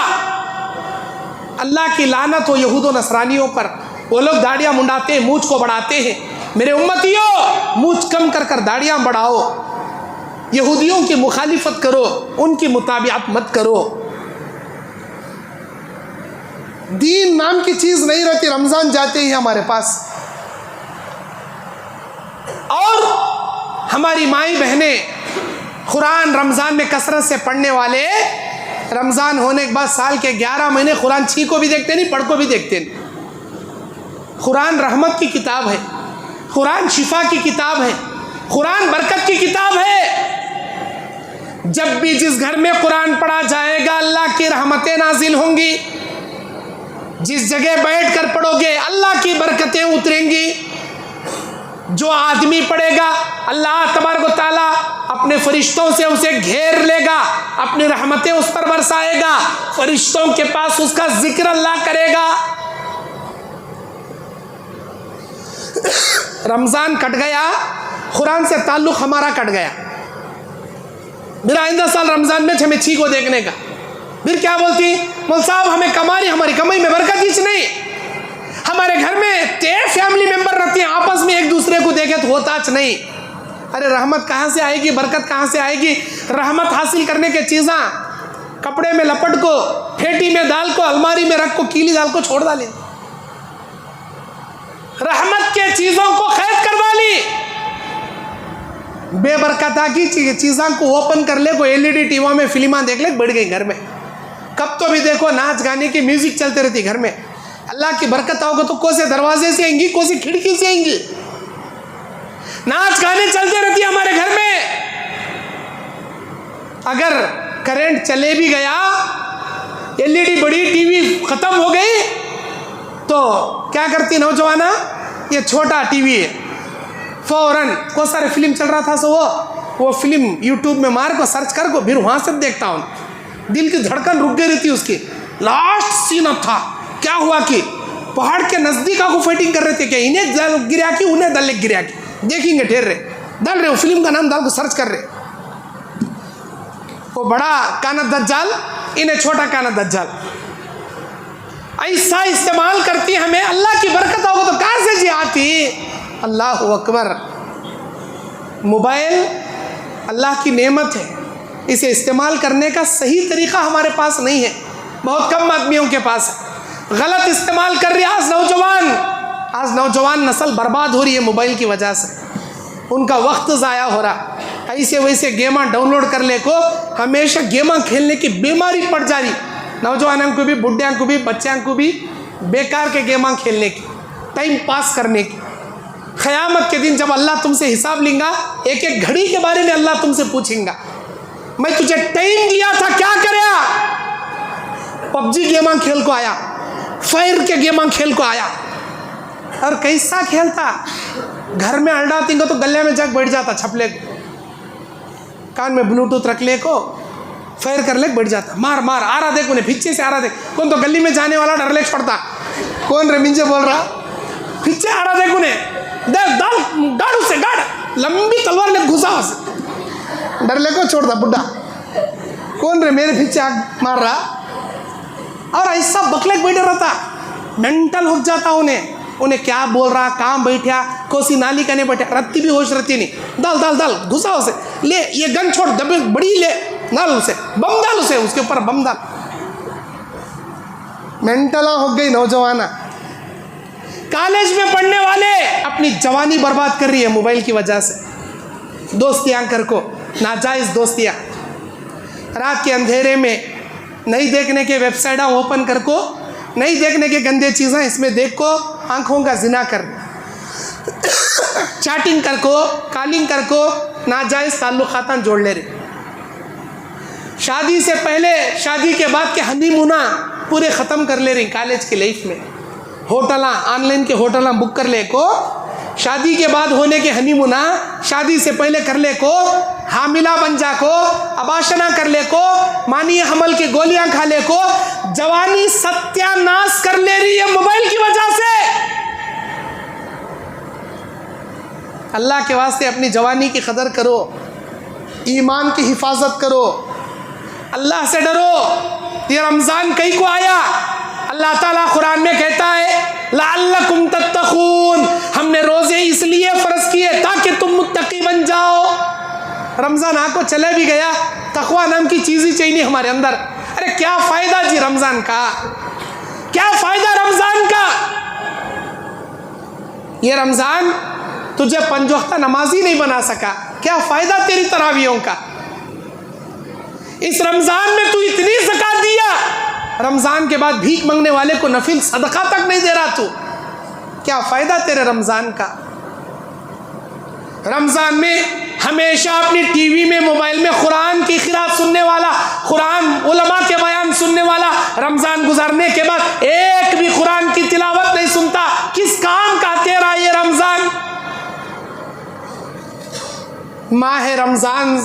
अल्लाह की लानत हो यहूद व नसरानियों पर, वो लोग दाढ़ियाँ मुंडाते हैं, मूंछ को बढ़ाते हैं। मेरे उम्मतियों, मूंछ कम कर कर दाढ़ियाँ बढ़ाओ, यहूदियों की मुखालिफत करो, उनकी मुताबिअत मत करो। दीन नाम की चीज़ नहीं रहती, रमज़ान जाते ही हमारे पास। और हमारी माई बहनें कुरान रमज़ान में कसरत से पढ़ने वाले, रमज़ान होने के बाद साल के 11 महीने कुरान छी को भी देखते नहीं, पढ़ को भी देखते नहीं। कुरान रहमत की किताब है, कुरान शिफा की किताब है, कुरान बरकत की किताब है। जब भी जिस घर में कुरान पढ़ा जाएगा अल्लाह की रहमतें नाजिल होंगी। जिस जगह बैठ कर पढ़ोगे अल्लाह की बरकतें उतरेंगी। जो आदमी पढ़ेगा अल्लाह तबारक व तआला अपने फरिश्तों से उसे घेर लेगा, अपनी रहमतें उस पर बरसाएगा, फरिश्तों के पास उसका जिक्र अल्लाह करेगा। रमज़ान कट गया, कुरान से ताल्लुक़ हमारा कट गया। मेरा आइंदा साल रमज़ान में हमें छी को देखने का। फिर क्या बोलती, मौल साहब हमें कमाई, हमारी कमाई में बरकत ही नहीं। हमारे घर में 13 फैमिली मेंबर रहती हैं, आपस में एक दूसरे को देखे तो होताच नहीं। अरे रहमत कहाँ से आएगी, बरकत कहाँ से आएगी? रहमत हासिल करने के चीज़ा कपड़े में लपट को, फेटी में डाल को, अलमारी में रख को, कीली डाल को छोड़ डाली। रहमत के चीज़ों को खैद कर डाली। बेबरकता की चीज़ों को ओपन कर ले, को LED टीवी में फिल्मा देख ले, बढ़ गई घर में। कब तो भी देखो नाच गाने की म्यूजिक चलते रहती घर में। अल्लाह की बरकत होगा तो कौन से दरवाजे से आएंगी, कौन सी खिड़की से आएंगी। नाच गाने चलते रहती है हमारे घर में। अगर करंट चले भी गया, LED बड़ी टीवी खत्म हो गई, तो क्या करती नौजवाना, ये छोटा टीवी है, फौरन को सारे फिल्म चल रहा था सो वो फिल्म यूट्यूब में मार को सर्च कर को, फिर वहाँ से देखता हूँ। दिल की धड़कन रुक गई रहती उसकी। लास्ट सीन अब था, क्या हुआ कि पहाड़ के नज़दीक आको फाइटिंग कर रहे थे, क्या इन्हें दल गिरा की उन्हें दल गिरा की, देखेंगे ठहर रहे, डाल रहे, वो फिल्म का नाम डाल को सर्च कर रहे। वो बड़ा काना दज्जाल, इन्हें छोटा काना दज्जाल। ऐसा इस्तेमाल करती हमें। अल्लाह की बरकत होगा तो कहाँ से जी आती। अल्लाह अकबर। मोबाइल अल्लाह की नेमत है, इसे इस्तेमाल करने का सही तरीक़ा हमारे पास नहीं है, बहुत कम आदमियों के पास है। गलत इस्तेमाल कर रही है आज नौजवान नस्ल बर्बाद हो रही है मोबाइल की वजह से। उनका वक्त ज़ाया हो रहा, ऐसे वैसे गेमा डाउनलोड कर ले को हमेशा गेमा खेलने की बीमारी पड़ जा रही। नौजवानों को भी, बुढ़िया को भी, बच्चों को भी बेकार के गेमा खेलने की, टाइम पास करने की। क़यामत के दिन जब अल्लाह तुमसे हिसाब लेगा, एक एक घड़ी के बारे में अल्लाह तुमसे पूछेगा, मैं तुझे टाइम दिया था क्या करया? पबजी गेमा खेल को आया, फायर के गेमा खेल को आया, और कैसा खेलता। घर में अल्डा तिंगा तो गले में जग बैठ जाता, छपले कान में ब्लूटूथ रख ले को फायर कर ले बैठ जाता, मार मार आ रहा देख, उन्हें पीछे से आ रहा देख। कौन तो गली में जाने वाला डर ले छोड़ता, कौन रमिंजे बोल रहा, पीछे आ रहा देख, उन्हें गाड़ उससे गाड़, लंबी तलवार ले घुसा उसे, डर ले को छोड़ता बुढ़ा, कौन रे मेरे पीछे आग मार रहा। और ऐसा बकले बैठे रहता, मेंटल हो जाता उन्हें क्या बोल रहा, कहाँ बैठा, कोसी नाली कने बैठा, रत्ती भी होश रहती नहीं, दल घुसा उसे। ले ये गन छोड़, दबे बड़ी ले, डाल उसे, बम डाल उसे, उसके ऊपर बम डाल। मेंटला हो गई नौजवाना। कॉलेज में पढ़ने वाले अपनी जवानी बर्बाद कर रही है मोबाइल की वजह से। दोस्तियां कर को, नाजायज़ दोस्तियां, रात के अंधेरे में नहीं देखने के वेबसाइट ओपन कर को, नहीं देखने के गंदे चीज़ें इसमें देख को आंखों का जिना कर, चैटिंग कर को, कॉलिंग कर को, नाजायज़ ताल्लुकात जोड़ ले रहे। शादी से पहले, शादी के बाद के हनीमूना पूरे ख़त्म कर ले रही कॉलेज की लाइफ में। होटल, ऑनलाइन के होटल बुक कर ले को, शादी के बाद होने के हनीमूना शादी से पहले कर ले को, हामिला बन जा को, अबाशना कर ले को, मानिए हमल की गोलियां खा ले को, जवानी सत्यानाश कर ले रही है मोबाइल की वजह से। अल्लाह के वास्ते अपनी जवानी की कदर करो, ईमान की हिफाजत करो, अल्लाह से डरो। ये रमज़ान कई को आया, अल्लाह ताला कुरान में कहता है लअल्लकुम तत्तकून, हमने रोज़े इसलिए फ़र्ज़ किए ताकि तुम मुत्तकी बन जाओ। रमज़ान आको चले भी गया, तकवा नाम की चीज़ ही चाहिए नहीं हमारे अंदर। अरे क्या फ़ायदा जी रमज़ान का, क्या फ़ायदा रमज़ान का। ये रमज़ान तुझे 5 वक्त नमाजी नहीं बना सका, क्या फ़ायदा तेरी तरावियों का। इस रमज़ान में तू इतनी ज़कात दिया, रमज़ान के बाद भीख मांगने वाले को नफिल सदका तक नहीं दे रहा तू, क्या फ़ायदा तेरे रमज़ान का। रमज़ान में हमेशा अपनी टीवी में, मोबाइल में कुरान की क़िराअत सुनने वाला, कुरान उलमा के बयान सुनने वाला, रमज़ान गुजरने के बाद एक भी कुरान की तिलावत नहीं सुनता, किस काम का तेरा ये रमज़ान। माह रमज़ान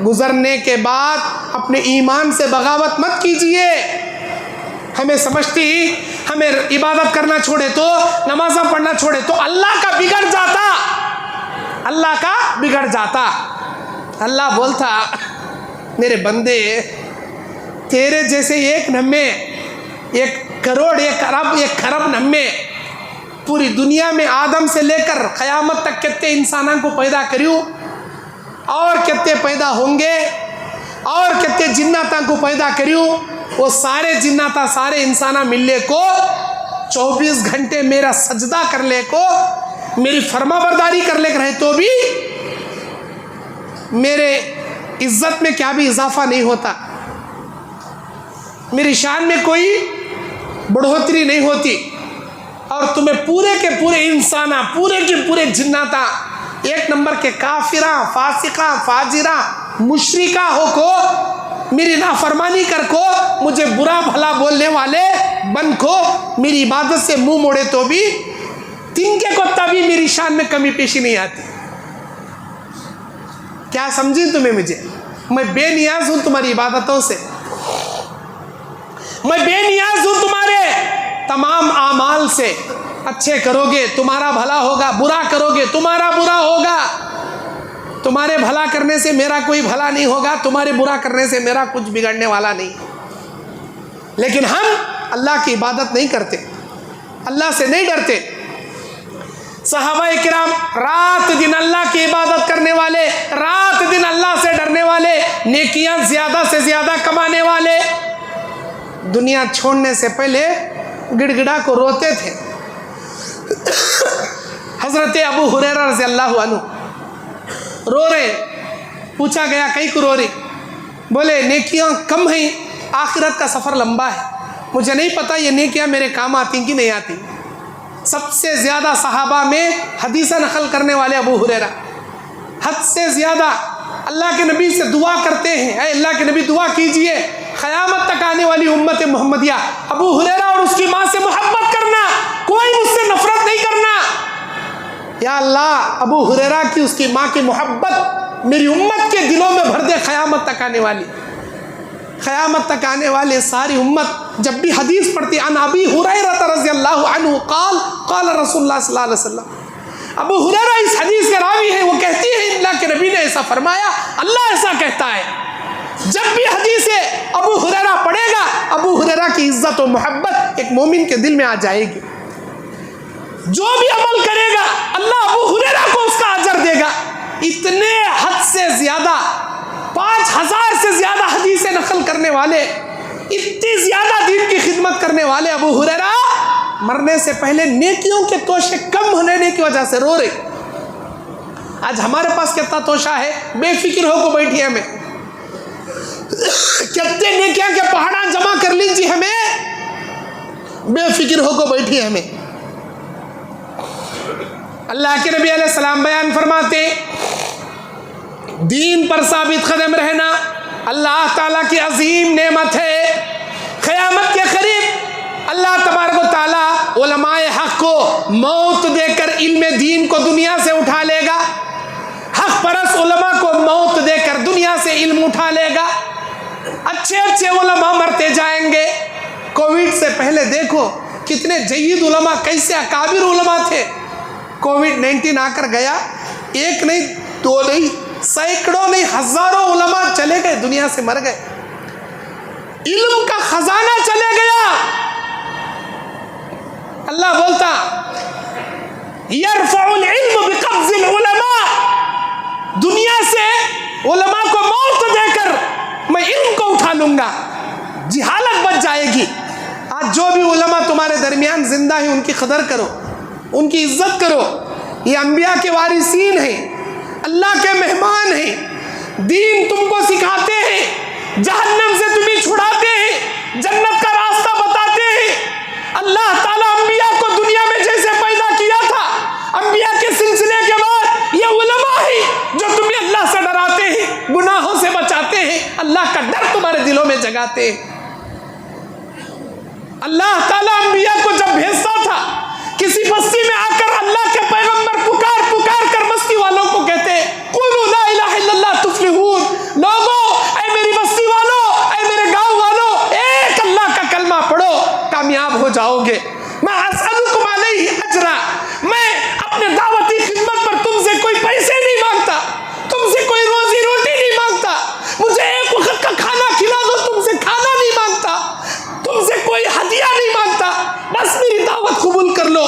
गुजरने के बाद अपने ईमान से बगावत मत कीजिए। हमें समझती, हमें इबादत करना छोड़े तो, नमाज़ा पढ़ना छोड़े तो अल्लाह का बिगड़ जाता, अल्लाह का बिगड़ जाता। अल्लाह बोलता मेरे बंदे, तेरे जैसे एक नम्मे, 1 करोड़, 1 अरब, 1 खरब नम्मे पूरी दुनिया में आदम से लेकर क़यामत तक कितने इंसानों को पैदा करूँ, और कितने पैदा होंगे, और कितने जिन्नाता को पैदा करूँ, वो सारे जिन्नाता, सारे इंसाना मिलने को 24 घंटे मेरा सजदा कर ले को, मेरी फरमाबरदारी कर ले रहे तो भी मेरे इज्जत में क्या भी इजाफा नहीं होता, मेरी शान में कोई बढ़ोतरी नहीं होती। और तुम्हें पूरे के पूरे इंसाना, पूरे के पूरे जिन्नाता, 1 नंबर के काफिरा, फासिका, फाजिरा, मुशरिका हो को, मेरी नाफरमानी कर को, मुझे बुरा भला बोलने वाले बन को, मेरी इबादत से मुंह मोड़े तो भी तिनके को तभी मेरी शान में कमी पेशी नहीं आती। क्या समझी तुम्हें मुझे, मैं बेनियाज हूं तुम्हारी इबादतों से, मैं बेनियाज हूं तुम्हारे तमाम आमाल से। अच्छे करोगे तुम्हारा भला होगा, बुरा करोगे तुम्हारा बुरा होगा। तुम्हारे भला करने से मेरा कोई भला नहीं होगा, तुम्हारे बुरा करने से मेरा कुछ बिगड़ने वाला नहीं। लेकिन हम अल्लाह की इबादत नहीं करते, अल्लाह से नहीं डरते। सहाबाए किराम रात दिन अल्लाह की इबादत करने वाले, रात दिन अल्लाह से डरने वाले, नेकियां ज़्यादा से ज़्यादा कमाने वाले, दुनिया छोड़ने से पहले गिड़गिड़ा को रोते थे। हज़रत अबू हुरैरा रज़ी अल्लाहु अन्हु रो रहे, पूछा गया कई को रो रही, बोले नेकियां कम हैं, आखिरत का सफ़र लंबा है, मुझे नहीं पता ये नेकियां मेरे काम आती कि नहीं आती। सबसे ज़्यादा सहाबा में हदीसा नकल करने वाले अबू हुरैरा, हद से ज़्यादा अल्लाह के नबी से दुआ करते हैं, ऐ अल्लाह के नबी दुआ कीजिए क़यामत तक आने वाली उम्मत मोहम्मदिया अबू हुरैरा और उसकी माँ से मोहब्बत करना, कोई मुझसे नफरत नहीं करना। या अल्लाह अबू हुरैरा की, उसकी माँ की मोहब्बत मेरी उम्मत के दिलों में भर दे। क़यामत तक आने वाली, क़यामत तक आने वाले सारी उम्मत जब भी हदीस पढ़ती, अन अबी हुरैरा रज़ियल्लाहु अन्हु क़ाल क़ाल रसूलुल्लाह सल्लल्लाहु अलैहि वसल्लम, अबू हुरैरा इस हदीस के रावी है, वो कहती है अल्लाह के नबी ने ऐसा फरमाया, अल्लाह ऐसा कहता है। जब भी हदीस अबू हुरैरा पढ़ेगा, अबू हुरैरा की इज्जत और मोहब्बत एक मोमिन के दिल में आ जाएगी। जो भी अमल करेगा अल्लाह अबू हुरैरा को उसका अजर देगा। इतने हद से ज़्यादा 5000 से ज़्यादा हदीसें नकल करने वाले, इतनी ज़्यादा दीन की खिदमत करने वाले अबू हुरैरा मरने से पहले नेकियों के तोशे कम होने की वजह से रो रहे। आज हमारे पास कितना तोशा है, बेफिक्र होकर बैठिए हमें, कितने नेकियां के पहाड़ा जमा कर लीजिए हमें, बेफिक्र होकर बैठिए हमें। अल्लाह के नबी अलैहिस्सलाम बयान फरमाते, दीन पर साबित कदम रहना अल्लाह ताला की अजीम नेमत है। क़यामत के करीब अल्लाह तबारक व तआला उलमाए हक को मौत देकर इल्म दीन को दुनिया से उठा लेगा। हक परस उलमा को मौत देकर दुनिया से इल्म उठा लेगा। अच्छे अच्छे उलमा मरते जाएंगे। कोविड से पहले देखो कितने जय्यद उलमा, कैसे अकाबिर उलमा थे। कोविड-19 आकर गया, एक नहीं, दो नहीं, सैकड़ों नहीं, हजारों उलमा चले गए, दुनिया से मर गए। इल्म का खजाना चले गया। अल्लाह बोलता, यरफ़उल इल्म बिक़ब्ज़िल उलमा, दुनिया से उलमा को मौत देकर मैं इल्म को उठा लूंगा, जिहालत बच जाएगी। आज जो भी उलमा तुम्हारे दरमियान जिंदा है उनकी कदर करो, उनकी इज्जत करो। ये अंबिया के वारिसीन हैं, अल्लाह के मेहमान हैं, दीन तुमको सिखाते हैं, जहन्नम से तुम्हें छुड़ाते हैं, जन्नत का रास्ता बताते हैं। अल्लाह ताला अंबिया को दुनिया में जैसे पैदा किया था, अंबिया के सिलसिले के बाद ये उलमा है जो तुम्हें अल्लाह से डराते हैं, गुनाहों से बचाते हैं, अल्लाह का डर तुम्हारे दिलों में जगाते हैं। अल्लाह ताला अंबिया को जब भेजता था, किसी बस्ती में आकर अल्लाह के पैगंबर पुकार पुकार कर बस्ती वालों को कहते, कुलू ला इलाहा इल्लल्लाह तुफ्लिहून, लोगों, ऐ मेरी बस्ती वालों, ऐ मेरे गांव वालों, एक अल्लाह का कलमा पढ़ो, कामयाब हो जाओगे। मैं असअलुकुम अलैहि अजरा, मैं अपने दावती खिदमत पर तुमसे कोई पैसे नहीं मांगता, तुमसे कोई रोजी रोटी नहीं मांगता, मुझे एक वक्त का खाना खिला दो, तुमसे खाना नहीं मांगता, तुमसे कोई हदिया नहीं मांगता, बस मेरी दावत कबूल कर लो।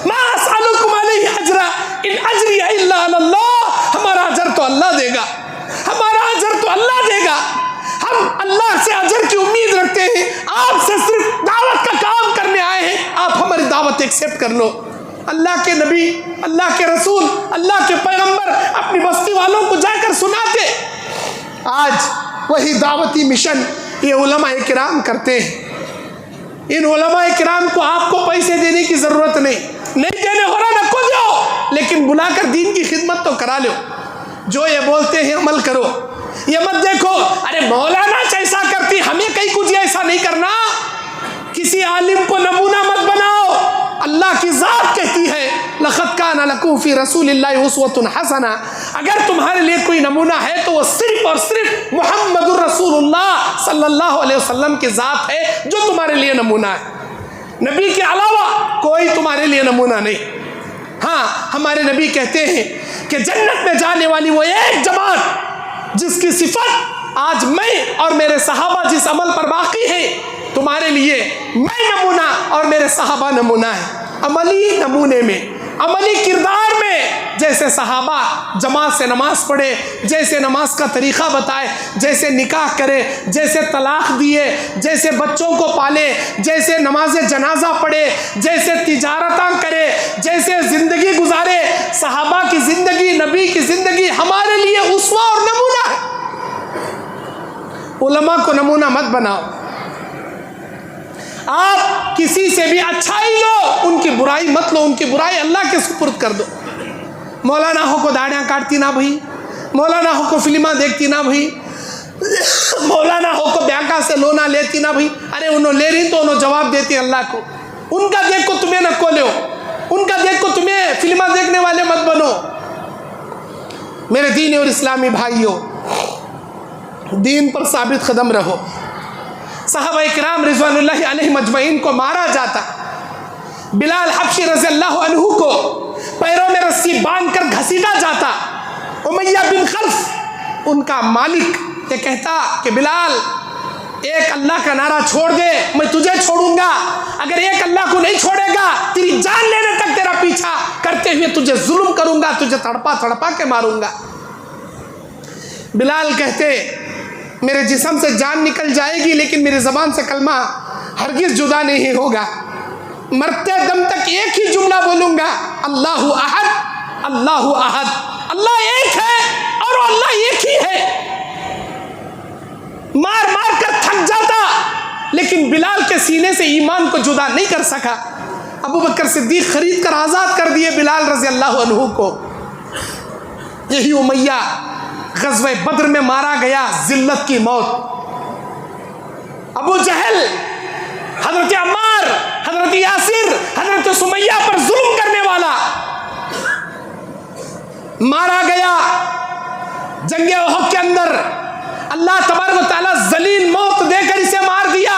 मा असअलुकुम अलैहि अजरा इन अजरिया इल्ला अल्लाह, हमारा अजर तो अल्लाह देगा, हमारा अजर तो अल्लाह देगा। हम अल्लाह से अजर की उम्मीद रखते हैं, आपसे सिर्फ दावत का काम करने आए हैं, आप हमारी दावत एक्सेप्ट कर लो। अल्लाह के नबी, अल्लाह के रसूल, अल्लाह के पैगंबर अपनी बस्ती वालों को जाकर सुनाते। आज वही दावती मिशन ये उलमा किराम करते हैं। इन उलमा किराम को आपको पैसे देने की जरूरत नहीं देने हो रहा ना को दो, लेकिन बुलाकर दीन की खिदमत तो करा लो। जो ये बोलते हैं अमल करो, ये मत देखो अरे मौलाना ऐसा करती, हमें कहीं कुछ ऐसा नहीं करना। किसी आलिम को नमूना मत बनाओ। अल्लाह की ज़ात कहती है, लक़द काना लकुम फ़ी रसूलिल्लाहि उस्वतुन हसना, अगर तुम्हारे लिए कोई नमूना है तो वो सिर्फ और सिर्फ मुहम्मदुर रसूलुल्लाह सल्लल्लाहु अलैहि वसल्लम की ज़ात है जो तुम्हारे लिए नमूना है। नबी के अलावा कोई तुम्हारे लिए नमूना नहीं। हाँ, हमारे नबी कहते हैं कि जन्नत में जाने वाली वो एक जमात जिसकी सिफत आज मैं और मेरे सहाबा जिस अमल पर बाकी है, तुम्हारे लिए मैं नमूना और मेरे सहाबा नमूना है। अमली नमूने में, अमली किरदार में, जैसे सहाबा जमात से नमाज पढ़े, जैसे नमाज का तरीक़ा बताए, जैसे निकाह करे, जैसे तलाक़ दिए, जैसे बच्चों को पाले, जैसे नमाज जनाजा पढ़े, जैसे तिजारता करे, जैसे ज़िंदगी गुजारे। सहाबा की ज़िंदगी, नबी की ज़िंदगी हमारे लिए उस्वा और नमूना है। उलमा को नमूना मत बनाओ। आप किसी से भी अच्छाई लो, उनकी बुराई मत लो, उनकी बुराई अल्लाह के सुपुर्द कर दो। मौलाना हो को दाढ़ियाँ काटती ना भाई, मौलाना हो को फिल्मा देखती ना भाई, मौलाना हो को ब्याका से लोना लेती ना भाई। अरे उन्होंने ले रही तो उन्होंने जवाब देती अल्लाह को। उनका देख को तुम्हें न खोलो, उनका देख को तुम्हें फिल्मा देखने वाले मत बनो। मेरे दीन और इस्लामी भाइयों, दीन पर साबित कदम रहो। सहाबा इकराम रिज़वानुल्लाहि अलैहिम अजमईन को मारा जाता, बिलाल हबशी रज़ियल्लाहु अन्हु को पैरों में रस्सी बांधकर घसीटा जाता। उमैया बिन खल्फ उनका मालिक ये कहता कि बिलाल एक अल्लाह का नारा छोड़ दे, मैं तुझे छोड़ूंगा। अगर एक अल्लाह को नहीं छोड़ेगा तेरी जान लेने तक तेरा पीछा करते करते हुए तुझे जुल्म करूंगा, तुझे तड़पा तड़पा के मारूंगा। बिलाल कहते, मेरे जिस्म से जान निकल जाएगी लेकिन मेरी ज़बान से कलमा हरगिज़ जुदा नहीं होगा। मरते दम तक एक ही जुमला बोलूंगा, अल्लाहु अहद, अल्लाहु अहद। अल्लाह एक है और अल्लाह एक ही है। मार मार कर थक जाता लेकिन बिलाल के सीने से ईमान को जुदा नहीं कर सका। अबू बकर सिद्दीक खरीद कर आज़ाद कर दिए बिलाल रज़ी अल्लाह अन्हु को। यही उमैया ग़ज़वे बद्र में मारा गया, जिल्लत की मौत। अबू जहल, हज़रत अम्मार, हज़रत यासिर, हज़रत सुमैया पर जुल्म करने वाला मारा गया जंगे उहद के अंदर। अल्लाह तबारक व तआला जलील मौत देकर इसे मार दिया।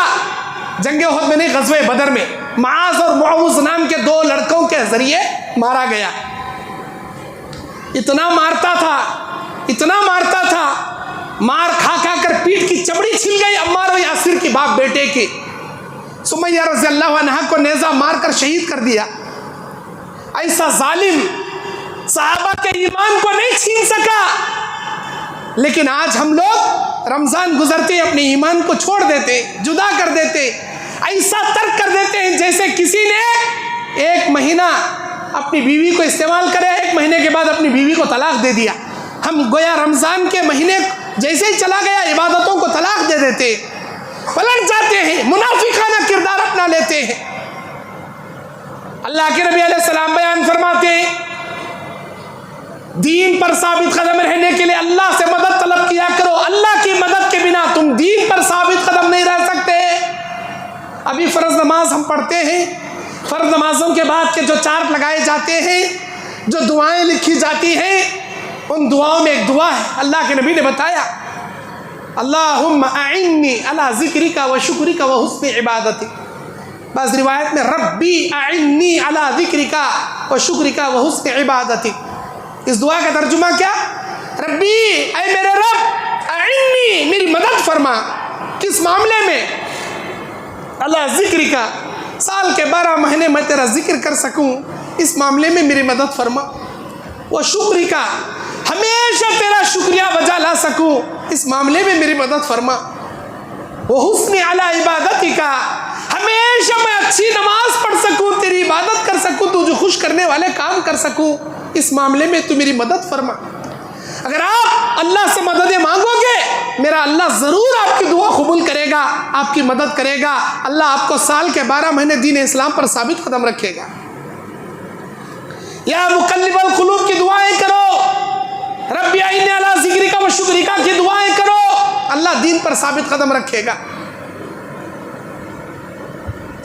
जंगे उहद में नहीं, ग़ज़वे बदर में माज़ और मुआवज़ नाम के दो लड़कों के जरिए मारा गया। इतना मारता था, इतना मारता था, मार खा खा कर पीठ की चमड़ी छिल गई अम्मार और यासिर की बाप बेटे की। सुमैया रज़ी अल्लाह अन्हा को नेज़ा मार कर शहीद कर दिया। ऐसा जालिम सहाबा के ईमान को नहीं छीन सका। लेकिन आज हम लोग रमज़ान गुजरते अपने ईमान को छोड़ देते, जुदा कर देते, ऐसा तर्क कर देते हैं जैसे किसी ने 1 महीना अपनी बीवी को इस्तेमाल करे, 1 महीने के बाद अपनी बीवी को तलाक दे दिया। हम गोया रमज़ान के महीने जैसे ही चला गया इबादतों को तलाक दे देते, पलट जाते हैं, मुनाफिकाना किरदार अपना लेते हैं। अल्लाह के नबी अलैहिस्सलाम बयान फरमाते हैं, दीन पर साबित कदम रहने के लिए अल्लाह से मदद तलब किया करो। अल्लाह की मदद के बिना तुम दीन पर साबित कदम नहीं रह सकते। अभी फ़र्ज़ नमाज हम पढ़ते हैं, फ़र्ज़ नमाजों के बाद के जो चार्ट लगाए जाते हैं, जो दुआएं लिखी जाती हैं, उन दुआओं में एक दुआ है, अल्लाह के नबी ने बताया, अल्लाहुम्मा अइन्नी अला ज़िक्रिका व शुक्रिका व हुस्नि इबादती। बस रिवायत में रब्बी अइन्नी अला ज़िक्रिका व शुक्रिका व हुस्नि इबादती। इस दुआ का तर्जुमा क्या? रब्बी, ऐ मेरे रब, अइन्नी, मेरी मदद फरमा। किस मामले में? अला ज़िक्रिका, साल के 12 महीने मैं तेरा जिक्र कर सकूं, इस मामले में मेरी मदद फरमा। वो शुक्रिका, हमेशा तेरा शुक्रिया बजा ला सकूं, इस मामले में मेरी मदद फरमा। वो हुस्न अला इबादती का, हमेशा मैं अच्छी नमाज पढ़ सकूं, तेरी इबादत कर सकूं, तुझे खुश करने वाले काम कर सकूं, इस मामले में तू मेरी मदद फरमा। अगर आप अल्लाह से मददें मांगोगे, मेरा अल्लाह ज़रूर आपकी दुआ कबूल करेगा, आपकी मदद करेगा। अल्लाह आपको साल के 12 महीने दीन इस्लाम पर साबित कदम रखेगा। या मुक़ल्लिबल क़ुलूब की दुआएं करो, रब्बी अइन्नी अला ज़िक्रिका व शुक्रिका की दुआएं करो, अल्लाह दीन पर साबित कदम रखेगा।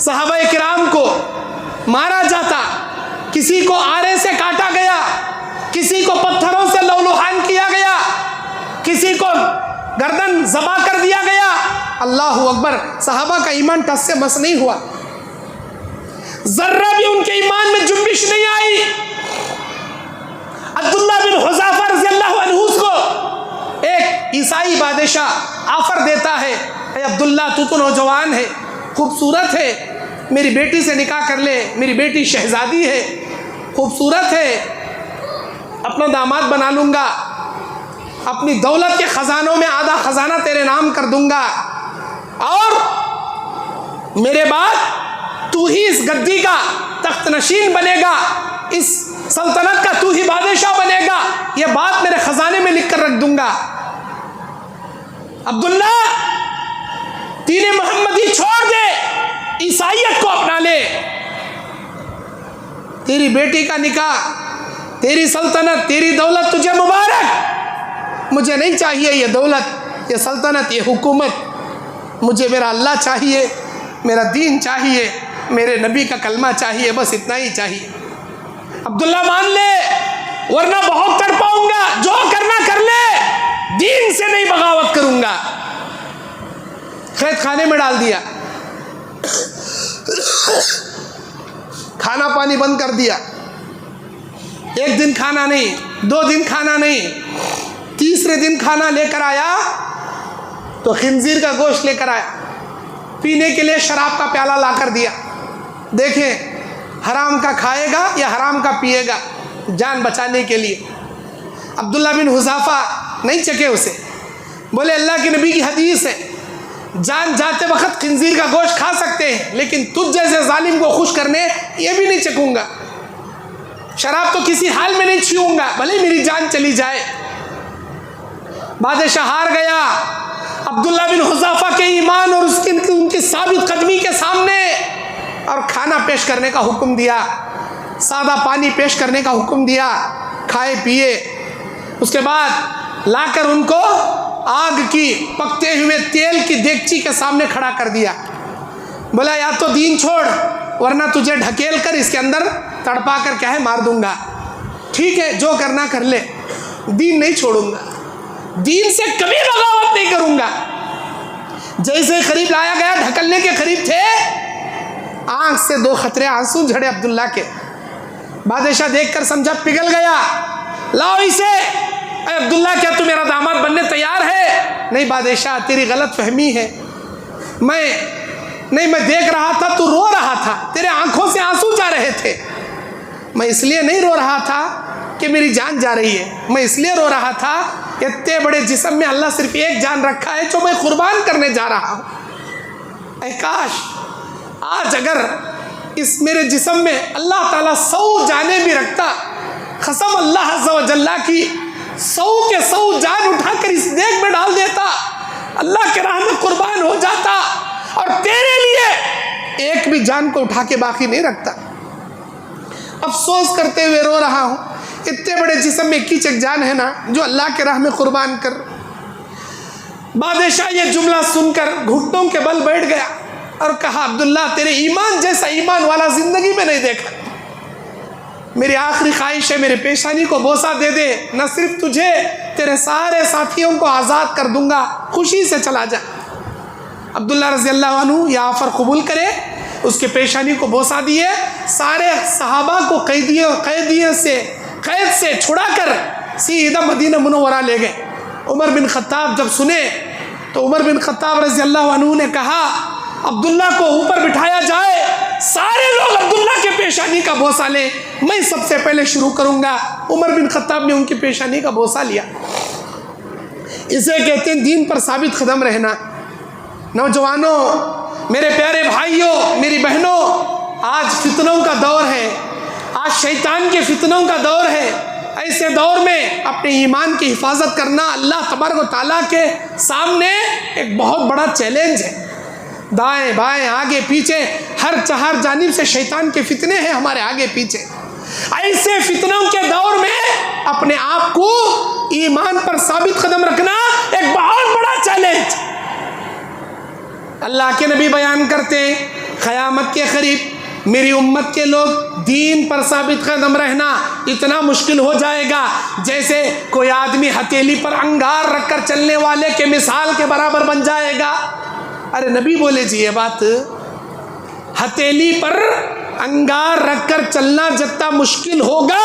सहाबाए किराम को मारा जाता, किसी को आरे से काटा गया, किसी को पत्थरों से लहूलुहान किया गया, किसी को गर्दन ज़बा कर दिया गया। अल्लाहु अकबर, सहाबा का ईमान टस से मस नहीं हुआ, जर्रा भी उनके ईमान में जुम्बिश नहीं आई। अब्दुल्ला बिन हुज़ाफा रज़ियल्लाहु अन्हु को एक ईसाई बादशाह ऑफर देता है, अब्दुल्ला तू तो नौजवान है, खूबसूरत है, मेरी बेटी से निकाह कर ले, मेरी बेटी शहजादी है, खूबसूरत है, अपना दामाद बना लूँगा, अपनी दौलत के ख़जानों में आधा ख़जाना तेरे नाम कर दूँगा, और मेरे बाद तू ही इस गद्दी का तख्त नशीन बनेगा, इस सल्तनत का तू ही बादशाह बनेगा, ये बात मेरे ख़जाने में लिख कर रख दूँगा। अब्दुल्ला, दीन मोहम्मदी छोड़ दे, ईसाइयत को अपना ले, तेरी बेटी का निकाह, तेरी सल्तनत, तेरी दौलत तुझे मुबारक। मुझे नहीं चाहिए ये दौलत, ये सल्तनत, ये हुकूमत, मुझे मेरा अल्लाह चाहिए, मेरा दीन चाहिए, मेरे नबी का कलमा चाहिए, बस इतना ही चाहिए। अब्दुल्ला मान ले, वरना बहुत तड़पाऊंगा, जो करना कर ले, दीन से नहीं बगावत करूंगा। कैद खाने में डाल दिया, खाना पानी बंद कर दिया, 1 दिन खाना नहीं, 2 दिन खाना नहीं, तीसरे दिन खाना लेकर आया तो खिंजीर का गोश्त लेकर आया, पीने के लिए शराब का प्याला ला कर दिया। देखें हराम का खाएगा या हराम का पिएगा जान बचाने के लिए। अब्दुल्ला बिन हुज़ाफ़ा नहीं चखे उसे, बोले अल्लाह के नबी की हदीस है, जान जाते वक्त खिंजीर का गोश्त खा सकते हैं, लेकिन तुझ जैसे जालिम को खुश करने ये भी नहीं चखूँगा। शराब तो किसी हाल में नहीं छूऊंगा, भले मेरी जान चली जाए। बादशाह हार गया। अब्दुल्ला बिन हुज़ाफ़ा के ईमान और उनकी साबित कदमी के सामने और खाना पेश करने का हुक्म दिया, सादा पानी पेश करने का हुक्म दिया, खाए पिए। उसके बाद लाकर उनको आग की पकते हुए तेल की देगची के सामने खड़ा कर दिया। बोला या तो दीन छोड़ वरना तुझे ढकेल कर इसके अंदर तड़पा कर क्या है मार दूंगा। ठीक है जो करना कर ले, दीन नहीं छोड़ूंगा, दीन से कभी बगावत नहीं करूंगा। जैसे करीब लाया गया, ढकलने के करीब थे, आंख से 2 खतरे आंसू झड़े अब्दुल्ला के। बादशाह देखकर समझा पिघल गया, लाओ इसे। अब्दुल्ला क्या तू मेरा दामाद बनने तैयार है? नहीं बादशाह तेरी गलत फहमी है, मैं देख रहा था तू रो रहा था, तेरे आंखों से आंसू जा रहे थे। मैं इसलिए नहीं रो रहा था कि मेरी जान जा रही है, मैं इसलिए रो रहा था इतने बड़े जिस्म में अल्लाह सिर्फ एक जान रखा है जो मैं कुर्बान करने जा रहा हूँ। ऐ काश आज अगर इस मेरे जिस्म में अल्लाह ताला 100 जानें भी रखता, कसम अल्लाह अज़्ज़ा व जल्ला की 100 के 100 जान उठाकर इस देग में डाल देता, अल्लाह के राह में कुर्बान हो जाता और तेरे लिए एक भी जान को उठा के बाकी नहीं रखता। अफसोस करते हुए रो रहा हूँ, इतने बड़े जिस्म में एक ही जान है ना जो अल्लाह के राह में कुर्बान कर। बादशाह ये जुमला सुनकर घुटनों के बल बैठ गया और कहा अब्दुल्ला तेरे ईमान जैसा ईमान वाला जिंदगी में नहीं देखा। मेरी आखिरी ख्वाहिश है मेरे पेशानी को बोसा दे दे, न सिर्फ तुझे तेरे सारे साथियों को आज़ाद कर दूंगा, खुशी से चला जा। अब्दुल्ला रज़ी अल्लाह अन्हु यह ऑफ़र कबूल करे, उसके पेशानी को बोसा दिए, सारे सहाबा को कैद से छुड़ाकर सीधा मदीना मुनव्वरा ले गए। उमर बिन ख़त्ताब जब सुने तो उमर बिन ख़त्ताब रज़ी अल्लाह अन्हु ने कहा अब्दुल्ला को ऊपर बिठाया जाए, सारे लोग अब्दुल्ला के पेशानी का बोसा लें, मैं सबसे पहले शुरू करूंगा। उमर बिन ख़त्ताब ने उनकी पेशानी का बोसा लिया। इसे कहते हैं दीन पर साबित कदम रहना। नौजवानों, मेरे प्यारे भाइयों, मेरी बहनों, आज फितनों का दौर है, आज शैतान के फितनों का दौर है। ऐसे दौर में अपने ईमान की हिफाजत करना अल्लाह तबारक व तआला के सामने एक बहुत बड़ा चैलेंज है। दाएं बाएं आगे पीछे हर चार जानिब से शैतान के फितने हैं हमारे आगे पीछे। ऐसे फितनों के दौर में अपने आप को ईमान पर साबित कदम रखना एक बहुत बड़ा चैलेंज। अल्लाह के नबी बयान करते हैं क़यामत के करीब मेरी उम्मत के लोग दीन पर साबित कदम रहना इतना मुश्किल हो जाएगा जैसे कोई आदमी हथेली पर अंगार रखकर चलने वाले के मिसाल के बराबर बन जाएगा। अरे नबी बोले जी ये बात, हथेली पर अंगार रखकर चलना जितना मुश्किल होगा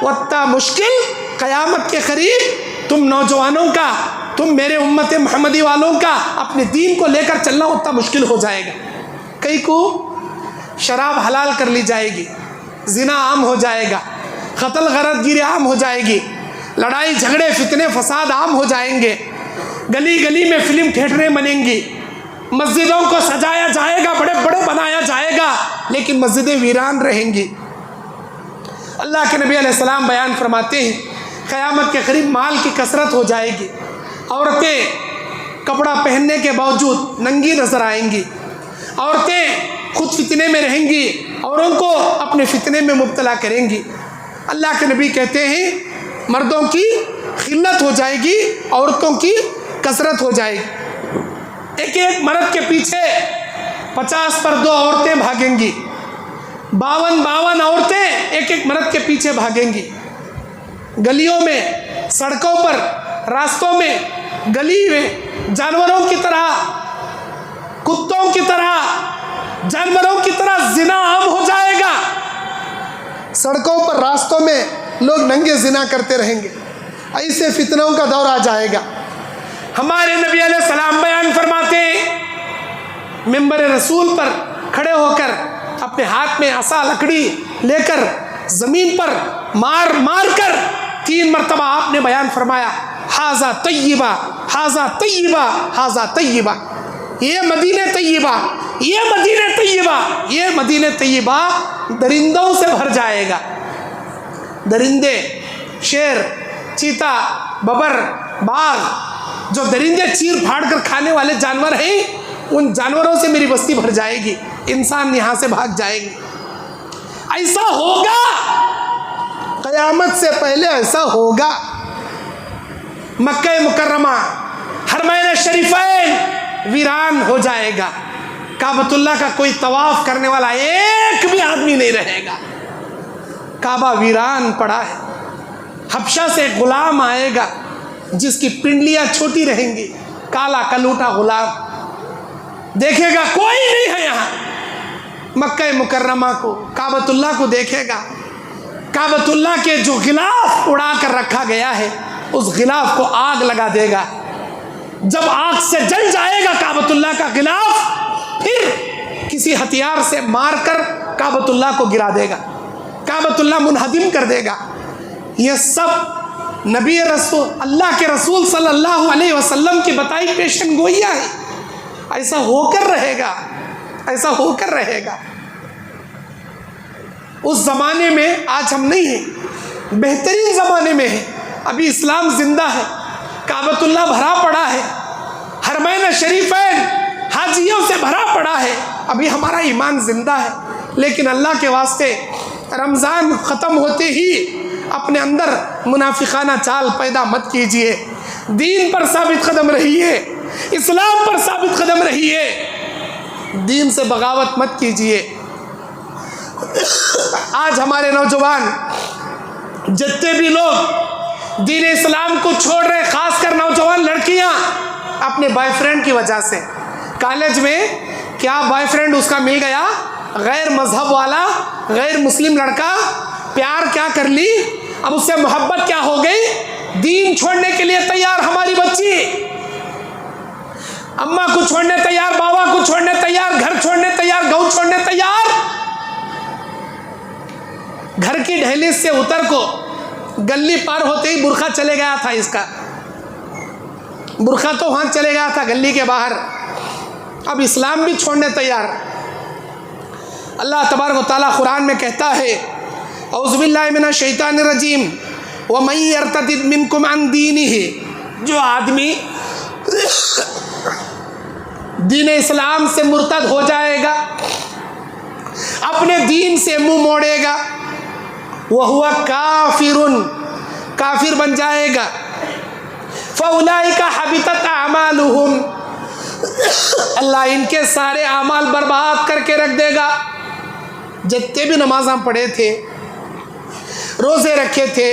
उतना मुश्किल क़यामत के करीब तुम नौजवानों का, तुम मेरे उम्मत मोहम्मदी वालों का अपने दीन को लेकर चलना उतना मुश्किल हो जाएगा। कई को शराब हलाल कर ली जाएगी, जिना आम हो जाएगा, कत्ल गरतगिरी आम हो जाएगी, लड़ाई झगड़े फितने फसाद आम हो जाएंगे, गली गली में फिल्म थिएटरें बनेंगी, मस्जिदों को सजाया जाएगा, बड़े बड़े बनाया जाएगा, लेकिन मस्जिदें वीरान रहेंगी। अल्लाह के नबी अलैहिस्सलाम बयान फरमाते हैं क़यामत के करीब माल की कसरत हो जाएगी, औरतें कपड़ा पहनने के बावजूद नंगी नजर आएंगी, औरतें खुद फितने में रहेंगी, औरों को अपने फितने में मुब्तला करेंगी। अल्लाह के नबी कहते हैं मर्दों की खिल्लत हो जाएगी, औरतों की कसरत हो जाएगी। एक एक मर्द के पीछे 50 पर 2 औरतें भागेंगी, 52 औरतें एक एक मर्द के पीछे भागेंगी। गलियों में, सड़कों पर, रास्तों में, गली में जानवरों की तरह, कुत्तों की तरह, जानवरों की तरह जिना आम हो जाएगा। सड़कों पर, रास्तों में लोग नंगे जिना करते रहेंगे। ऐसे फितनों का दौर आ जाएगा। हमारे नबी अलैहिस्सलाम बयान फरमाते हैं मिंबर रसूल पर खड़े होकर अपने हाथ में असा लकड़ी लेकर ज़मीन पर मार मार कर 3 मरतबा आपने बयान फरमाया, हाजा तय्यबा, हाजा तय्यबा, हाजा तय्यबा, ये मदीने तय्यबा, ये मदीने तय्यबा, ये मदीने तय्यबा दरिंदों से भर जाएगा। दरिंदे, शेर, चीता, बबर, बाघ, जो दरिंदे चीर फाड़ कर खाने वाले जानवर हैं, उन जानवरों से मेरी बस्ती भर जाएगी, इंसान यहाँ से भाग जाएंगे। ऐसा होगा, क़यामत से पहले ऐसा होगा। मक्का मुकर्रमा, हरमैन शरीफैन वीरान हो जाएगा। काबतुल्लाह का कोई तवाफ करने वाला एक भी आदमी नहीं रहेगा। काबा वीरान पड़ा है। हबशा से गुलाम आएगा जिसकी पिंडलियां छोटी रहेंगी, काला कलूटा गुलाम, देखेगा कोई नहीं है यहाँ। मक्का मुकर्रमा को, काबतुल्लाह को देखेगा। काबतुल्लाह के जो गिलाफ उड़ा कर रखा गया है, उस गिलाफ को आग लगा देगा। जब आग से जल जाएगा काबतुल्लाह का गिलाफ, फिर किसी हथियार से मारकर काबतुल्लाह को गिरा देगा, काबतुल्लाह मुनहदिम कर देगा। ये सब नबी रसूल, अल्लाह के रसूल सल्लल्लाहु अलैहि वसल्लम की बताई पेशन गोइयाँ है। ऐसा होकर रहेगा, ऐसा होकर रहेगा। उस ज़माने में आज हम नहीं हैं, बेहतरीन ज़माने में है। अभी इस्लाम ज़िंदा है, काबतुल्लाह भरा पड़ा है, हरमैन शरीफैन हाजियों से भरा पड़ा है। अभी हमारा ईमान ज़िंदा है। लेकिन अल्लाह के वास्ते रमज़ान ख़त्म होते ही अपने अंदर मुनाफिकाना चाल पैदा मत कीजिए। दीन पर साबित कदम रहिए, इस्लाम पर साबित कदम रहिए, दीन से बगावत मत कीजिए। आज हमारे नौजवान जितने भी लोग दीन इस्लाम को छोड़ रहे, खासकर नौजवान लड़कियां, अपने बॉयफ्रेंड की वजह से, कॉलेज में क्या बॉयफ्रेंड उसका मिल गया, गैर मजहब वाला, गैर मुस्लिम लड़का, प्यार क्या कर ली, अब उससे मोहब्बत क्या हो गई, दीन छोड़ने के लिए तैयार हमारी बच्ची, अम्मा को छोड़ने तैयार, बाबा को छोड़ने तैयार, घर छोड़ने तैयार, गौ छोड़ने तैयार। घर की ढहली से उतर को गली पार होते ही बुरखा चले गया था इसका, बुरखा तो वहां चले गया था गली के बाहर। अब इस्लाम भी छोड़ने तैयार। अल्लाह तबारक व तआला कुरान में कहता है, औज़ु बिल्लाहि मिनश शैतानिर रजीम, व मन यर्तदिद मिनकुम अन दीनिही, जो आदमी दीन इस्लाम से मुर्तद हो जाएगा, अपने दीन से मुंह मोड़ेगा, वह हुआ काफिरुन, काफिर बन जाएगा, फउलाइका हबितत अमालुहुम, अल्लाह इनके सारे अमाल बर्बाद करके रख देगा। जितने भी नमाज़ां पढ़े थे, रोज़े रखे थे,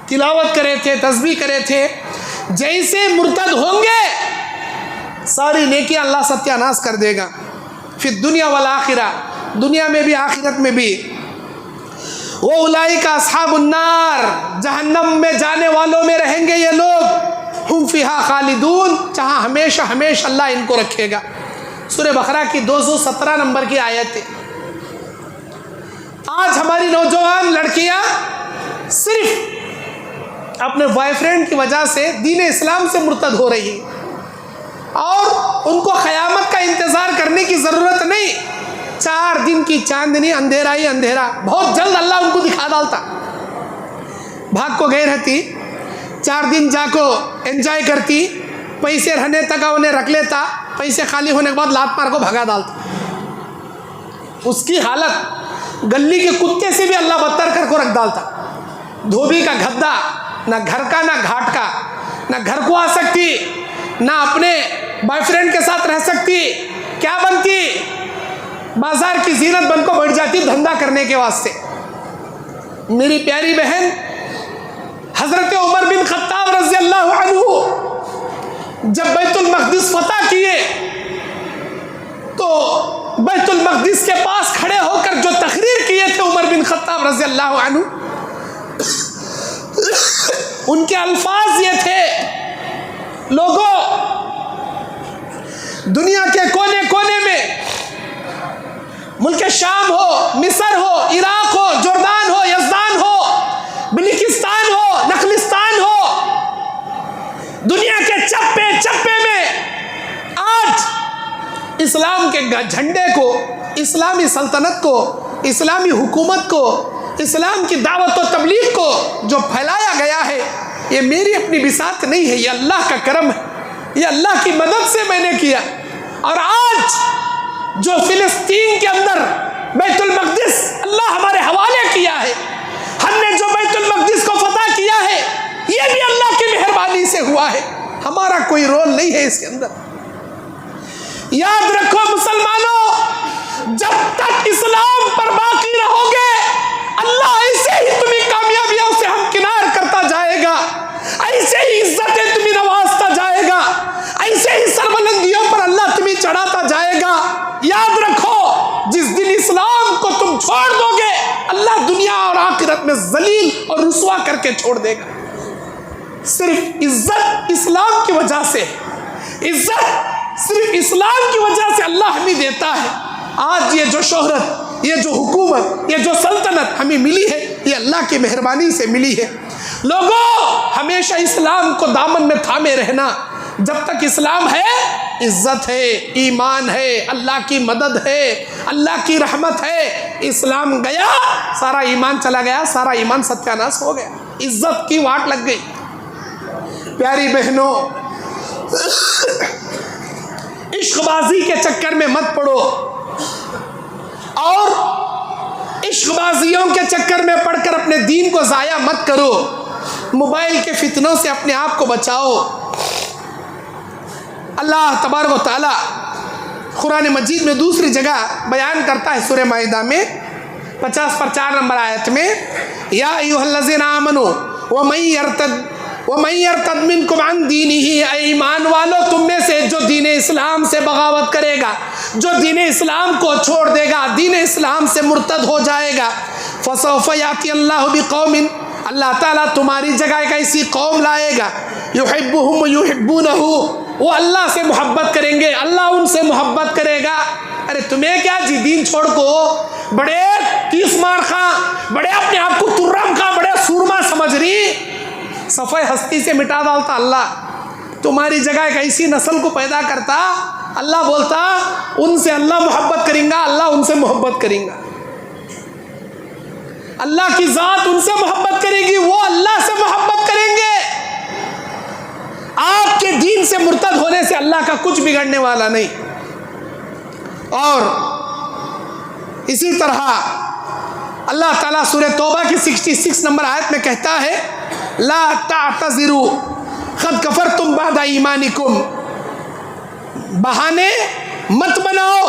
तिलावत करे थे, तस्बीह करे थे, जैसे मुर्तद होंगे सारी नेकी अल्लाह सत्यानाश कर देगा। फिर दुनिया वल आखिरा, दुनिया में भी आखिरत में भी। वो उलाइका अस्हाबुन नार, जहन्नम में जाने वालों में रहेंगे ये लोग, हुम फिहा खालिदून, जहाँ हमेशा हमेशा अल्लाह इनको रखेगा। सूरह बकरा की 217 नंबर की आयत है। आज हमारी नौजवान लड़कियां सिर्फ अपने बॉयफ्रेंड की वजह से दीन इस्लाम से मुर्तद हो रही है, और उनको क़यामत का इंतज़ार करने की ज़रूरत नहीं। 4 दिन की चांदनी, अंधेरा ही अंधेरा, बहुत जल्द अल्लाह उनको दिखा डालता। भाग को गई रहती, 4 दिन जाको एंजॉय करती, पैसे रहने तक उन्हें रख लेता, पैसे खाली होने के बाद लात मार को भगा डालता। उसकी हालत गली के कुत्ते से भी अल्लाह बदतर कर को रख डालता। धोबी का गद्दा, ना घर का ना घाट का, ना घर को आ सकती, ना अपने बॉयफ्रेंड के साथ रह सकती, क्या बनती, बाजार की जीनत बन को बैठ जाती धंधा करने के वास्ते। मेरी प्यारी बहन हजरत उमर बिन खत्ताब रज़ी अल्लाहु अन्हु जब बैतुल मक़दिस फतह किए, तो बैतुल मक़दिस के पास खड़े होकर जो तकरीर किए थे उमर बिन खत्ताब रज़ी अल्लाहु अन्हु, उनके अल्फाज ये थे, लोगों दुनिया के कोने कोने में मुल्क शाम हो, मिस्र हो, इराक हो, जोर्दान हो, यज़दान हो, बलूचिस्तान हो, नखलिस्तान हो, दुनिया के चप्पे चप्पे में आज इस्लाम के झंडे को, इस्लामी सल्तनत को, इस्लामी हुकूमत को, इस्लाम की दावत और तबलीग को जो फैलाया गया है, ये मेरी अपनी बिसात नहीं है, ये अल्लाह का करम है, ये अल्लाह की मदद से मैंने किया। और आज जो फिलिस्तीन के अंदर बैतुल मक़दिस अल्लाह हमारे हवाले किया है, हमने जो बैतुल मक़दिस को फतह किया है, ये भी अल्लाह की मेहरबानी से हुआ है, हमारा कोई रोल नहीं है इसके अंदर। याद रखो मुसलमानों, जब तक इस्लाम पर बाकी रहोगे, अल्लाह ऐसे ही तुम्हें कामयाबियों से हमकिनार करता जाएगा, ऐसे ही इज्जतें तुम्हें नवाजता जाएगा, ऐसे ही सरबुलंदियों पर अल्लाह तुम्हें चढ़ाता जाएगा। याद रखो, जिस दिन इस्लाम को तुम छोड़ दोगे, अल्लाह दुनिया और आखिरत में जलील और रुसवा करके छोड़ देगा। सिर्फ इज्जत इस्लाम की वजह से, इज्जत सिर्फ इस्लाम की वजह से अल्लाह हमें देता है। आज ये जो शोहरत, ये जो हुकूमत, ये जो सल्तनत हमें मिली है, ये अल्लाह की मेहरबानी से मिली है। लोगों, हमेशा इस्लाम को दामन में थामे रहना। जब तक इस्लाम है, इज्जत है, ईमान है, अल्लाह की मदद है, अल्लाह की रहमत है। इस्लाम गया, सारा ईमान चला गया, सारा ईमान सत्यानाश हो गया, इज्जत की वाट लग गई। प्यारी बहनों, इश्कबाजी के चक्कर में मत पड़ो, और इश्कबाजियों के चक्कर में पड़कर अपने दीन को ज़ाया मत करो। मोबाइल के फितनों से अपने आप को बचाओ। अल्लाह तबारक व तआला कुरान मजीद में दूसरी जगह बयान करता है, सूरह माइदा में 50 पर 4 नंबर आयत में, या अय्युहल्लज़ीना आमनू व मन यर्तद मिनकुम अन दीनिही, ईमान वालों, तुम में से जो दीन इस्लाम से बगावत करेगा, जो दीन इस्लाम को छोड़ देगा, दीन इस्लाम से मुर्तद हो जाएगा, फसौफ याति अल्लाहु बिकौमिन, अल्लाह ताला तुम्हारी जगह एक ऐसी कौम लाएगा, युहिब्बुहुम युहिब्बूनहु, वो अल्लाह से मोहब्बत करेंगे, अल्लाह उनसे मोहब्बत करेगा। अरे तुम्हें क्या जी, दीन छोड़ को बड़े 30 मार खा, बड़े अपने आप को तुर्रम खा, बड़े सूरमा समझ रही, सफ़े हस्ती से मिटा डालता अल्लाह। तुम्हारी जगह एक ऐसी नस्ल को पैदा करता, अल्लाह बोलता उनसे अल्लाह मोहब्बत करेंगे, अल्लाह उनसे मोहब्बत करेंगे, अल्लाह की ज़ात उनसे मोहब्बत करेगी, वो अल्लाह से मोहब्बत करेंगे। आपके दीन से मुर्तद होने से अल्लाह का कुछ बिगड़ने वाला नहीं। और इसी तरह अल्लाह ताला सूरह तौबा की 66 नंबर आयत में कहता है, ला तातज़िरू क़द कफ़रतुम बअद ईमानिकुम, बहाने मत बनाओ,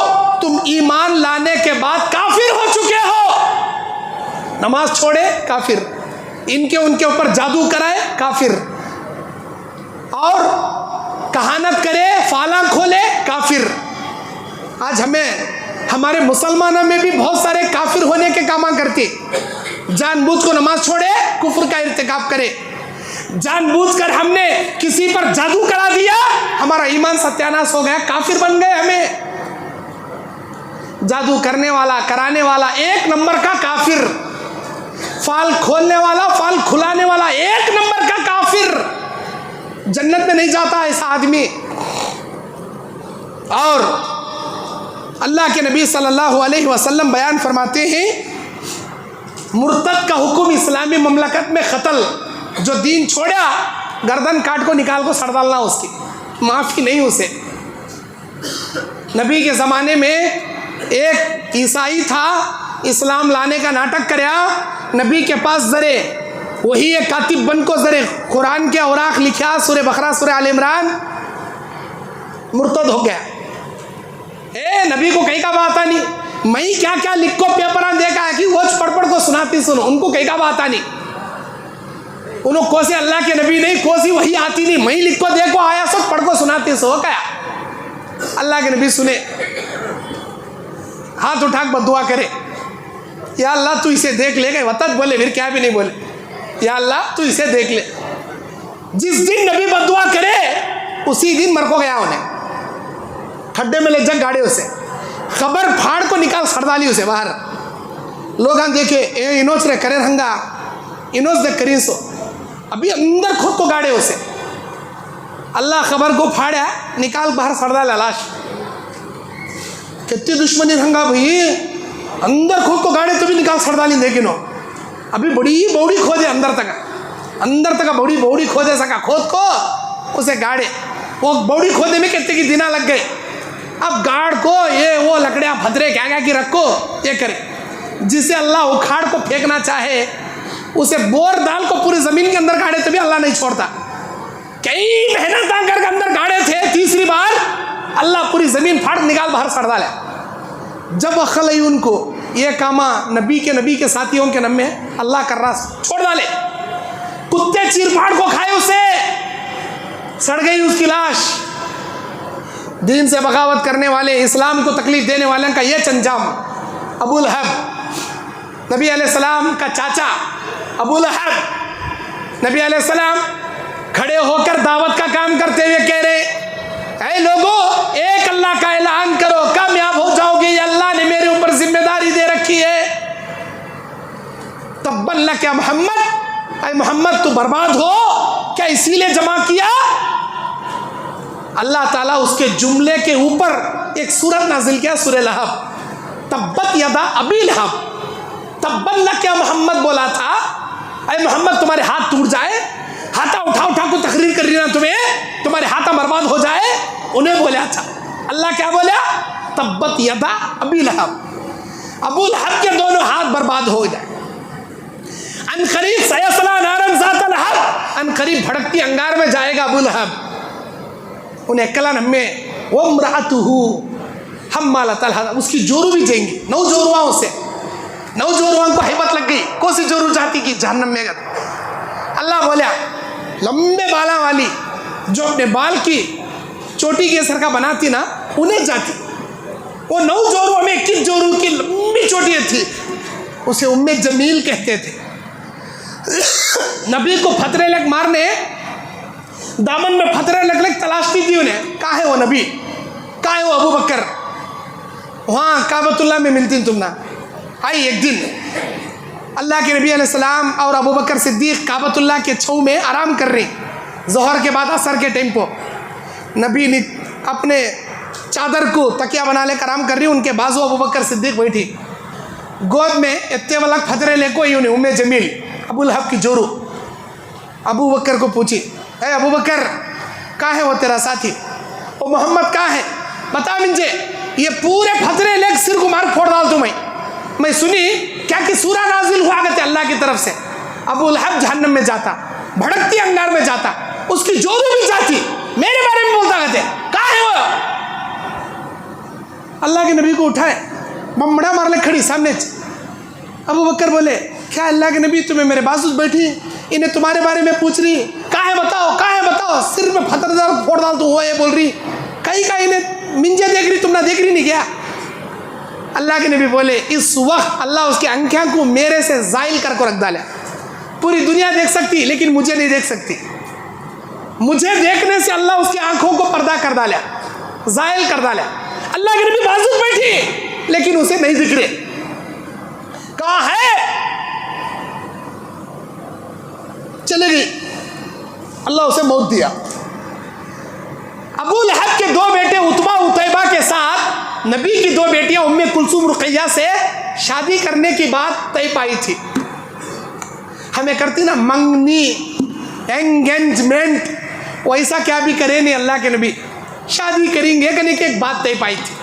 तुम ईमान लाने के बाद काफिर हो चुके हो। नमाज छोड़े, काफिर, इनके उनके ऊपर जादू कराए, काफिर, और कहानत करे, फाला खोले, काफिर। आज हमें हमारे मुसलमानों में भी बहुत सारे काफिर होने के काम करते, जानबूझ को नमाज छोड़े, कुफ्र का इर्तिकाब करे, जानबूझकर हमने किसी पर जादू करा दिया, हमारा ईमान सत्यानाश हो गया, काफिर बन गए। हमें जादू करने वाला, कराने वाला, 1 नंबर का काफिर, फाल खोलने वाला, फाल खुलाने वाला, 1 नंबर का काफिर, जन्नत में नहीं जाता ऐसा आदमी। और अल्लाह के नबी सल्लल्लाहु अलैहि वसल्लम बयान फरमाते हैं, मुर्तद का हुक्म इस्लामी ममलकत में कत्ल, जो दीन छोड़ा, गर्दन काट को निकाल को सड़ डालना, उसकी माफ़ी नहीं उसे। नबी के ज़माने में एक ईसाई था, इस्लाम लाने का नाटक कराया, नबी के पास ज़रे वही एक कातिब बन को ज़रे कुरान के औराक लिखा, सूरह बकरा, सूरह आल इमरान, मुर्तद हो गया। नबी को कहीं का बात नहीं, मैं क्या क्या लिख को पेपर देखा है कि वो पढ़ को सुनाती सुनो, उनको कहीं का बात नहीं, उन्होंने कोसी अल्लाह के नबी नहीं, कोसी वही आती नहीं, मैं लिख को देखो आया सो पढ़ को सुनाती सो क्या। अल्लाह के नबी सुने, हाथ उठा बदुआ करे, या अल्लाह तू इसे देख ले गए, वतत बोले, फिर क्या भी नहीं बोले, या अल्लाह तू इसे देख ले। जिस दिन नबी बदुआ करे, उसी दिन मर को गया उन्हें, खड्डे में ले जा गाड़ियों से, खबर फाड़ को निकाल सरदाली उसे बाहर लोग देखे ए इनोच रे करे रंगा इनोच दे करी सो अभी अंदर खुद को गाड़े उसे अल्लाह खबर को फाड़ा निकाल बाहर सरदाल लाश कितनी दुश्मनी रंगा भाई अंदर खुद को गाड़े तो भी निकाल सरदाली देखिनो अभी बड़ी बौड़ी खोदे अंदर तक बौड़ी खोदे सका खोद को उसे गाड़े वो बौड़ी खोदे में कितने की दिना लग गए अब गाड़ को ये वो लकड़ियाँ भद्रे क्या की रखो ये करे जिसे अल्लाह उखाड़ को फेंकना चाहे उसे बोर दाल को पूरी ज़मीन के अंदर गाड़े तो भी अल्लाह नहीं छोड़ता कई मेहनत करके अंदर गाड़े थे तीसरी बार अल्लाह पूरी ज़मीन फाड़ निकाल बाहर सड़ डाले जब अखल उनको ये कामा नबी के साथियों के नम में अल्लाह कर रहा छोड़ डाले कुत्ते चीर फाड़ को खाए उसे सड़ गई उसकी लाश दीन से बगावत करने वाले इस्लाम को तकलीफ देने वाले का यह अंजाम अबू लहब नबी अलैहिस्सलाम का चाचा अबू लहब नबी अलैहिस्सलाम खड़े होकर दावत का काम करते हुए कह रहे ऐ लोगों एक अल्लाह का ऐलान करो कामयाब हो जाओगे ये अल्लाह ने मेरे ऊपर जिम्मेदारी दे रखी है तब्बन लक या मोहम्मद ऐ मोहम्मद तू बर्बाद हो क्या इसीलिए जमा किया अल्लाह ताला उसके जुमले के ऊपर एक सूरत नाजिल किया सूरह लहब तब्बत यदा अबी लहब तब्बन लक या मोहम्मद बोला था ऐ मोहम्मद तुम्हारे हाथ टूट जाए हाथा उठा को तकरीर कर रही ना तुम्हें तुम्हारे हाथा बर्बाद हो जाए उन्हें बोला था अल्लाह क्या बोला तब्बत यदा अबी लहब अबू लहब के दोनों हाथ बर्बाद हो जाए अनकरीब सयस्ला नारन ज़ात लहब अनकरीब भड़कती अंगार में जाएगा अबू लहब उन्हें कलन में वो मरातुहु हम्मालतल हतब उसकी जोरू भी जाएंगी नौ जोरुआं को हिम्मत लग गई कोसी जोरू जाती की जहन्नम में गई अल्लाह बोला लंबे बाला वाली जो अपने बाल की चोटी के सर का बनाती ना उन्हें जाती वो 9 जोरुओं में 21 जोरू की लंबी चोटी थी उसे उम्मे जमील कहते थे नबी को फतरे लग मारने दामन में फतरे लग तलाशती थी उन्हें कहाँ है वो नबी कहाँ है वो अबू बकर वहाँ काबतुल्लाह में मिलती तुम ना आई एक दिन अल्लाह के नबी अलैहिस्सलाम और अबू बकर सिद्दीक काबतुल्लाह के छऊ में आराम कर रही ज़ोहर के बाद असर के टाइम को नबी ने अपने चादर को तकिया बना लेकर आराम कर रही उनके बाजू अबू बकर सिद्दीक बैठी गोद में इतने वाला फतरे ले कोई उन्हें उम्मे जमील अबू लहब की जोरू अबू बकर को पूछी है अबू बकर कहाँ है वो तेरा साथी वो मोहम्मद कहाँ है बता मुझे ये पूरे फतरे लेकर सिर को मार फोड़ डाल तुम्हें मैं सुनी क्या कि सूरा नाजिल हुआ करते अल्लाह की तरफ से अबू लहब जहन्नम में जाता भड़कती अंगार में जाता उसकी जोरू भी जाती मेरे बारे में बोलता कहते कहाँ है वो अल्लाह के नबी को उठाए बमड़ा मार ले खड़ी सामने अबू बकर बोले क्या अल्लाह के नबी तुम्हें मेरे बाजू बैठी इन्हें तुम्हारे बारे में पूछ रही कहाँ है बताओ सिर में फतरदार फोड़ डाल तू हुआ ये बोल रही कहीं का इन्हें मिंजे देख रही तुम ना देख रही नहीं क्या अल्लाह के नबी बोले इस वक्त अल्लाह उसकी आंखें को मेरे से जाइल कर को रख डाला पूरी दुनिया देख सकती लेकिन मुझे नहीं देख सकती मुझे देखने से अल्लाह उसकी आंखों को पर्दा कर डाला जाइल कर डाला अल्लाह के नबी बाजू बैठी लेकिन उसे नहीं दिख रहे कहाँ है चले गई अल्लाह उसे मौत दिया अबू लहब के 2 बेटे उतबा उतैबा के साथ नबी की 2 बेटियां उम्मे कुलसूम रुकैया से शादी करने की बात तय पाई थी हमें करती ना मंगनी एंगेजमेंट वैसा क्या भी करे नहीं अल्लाह के नबी शादी करेंगे करने की एक बात तय पाई थी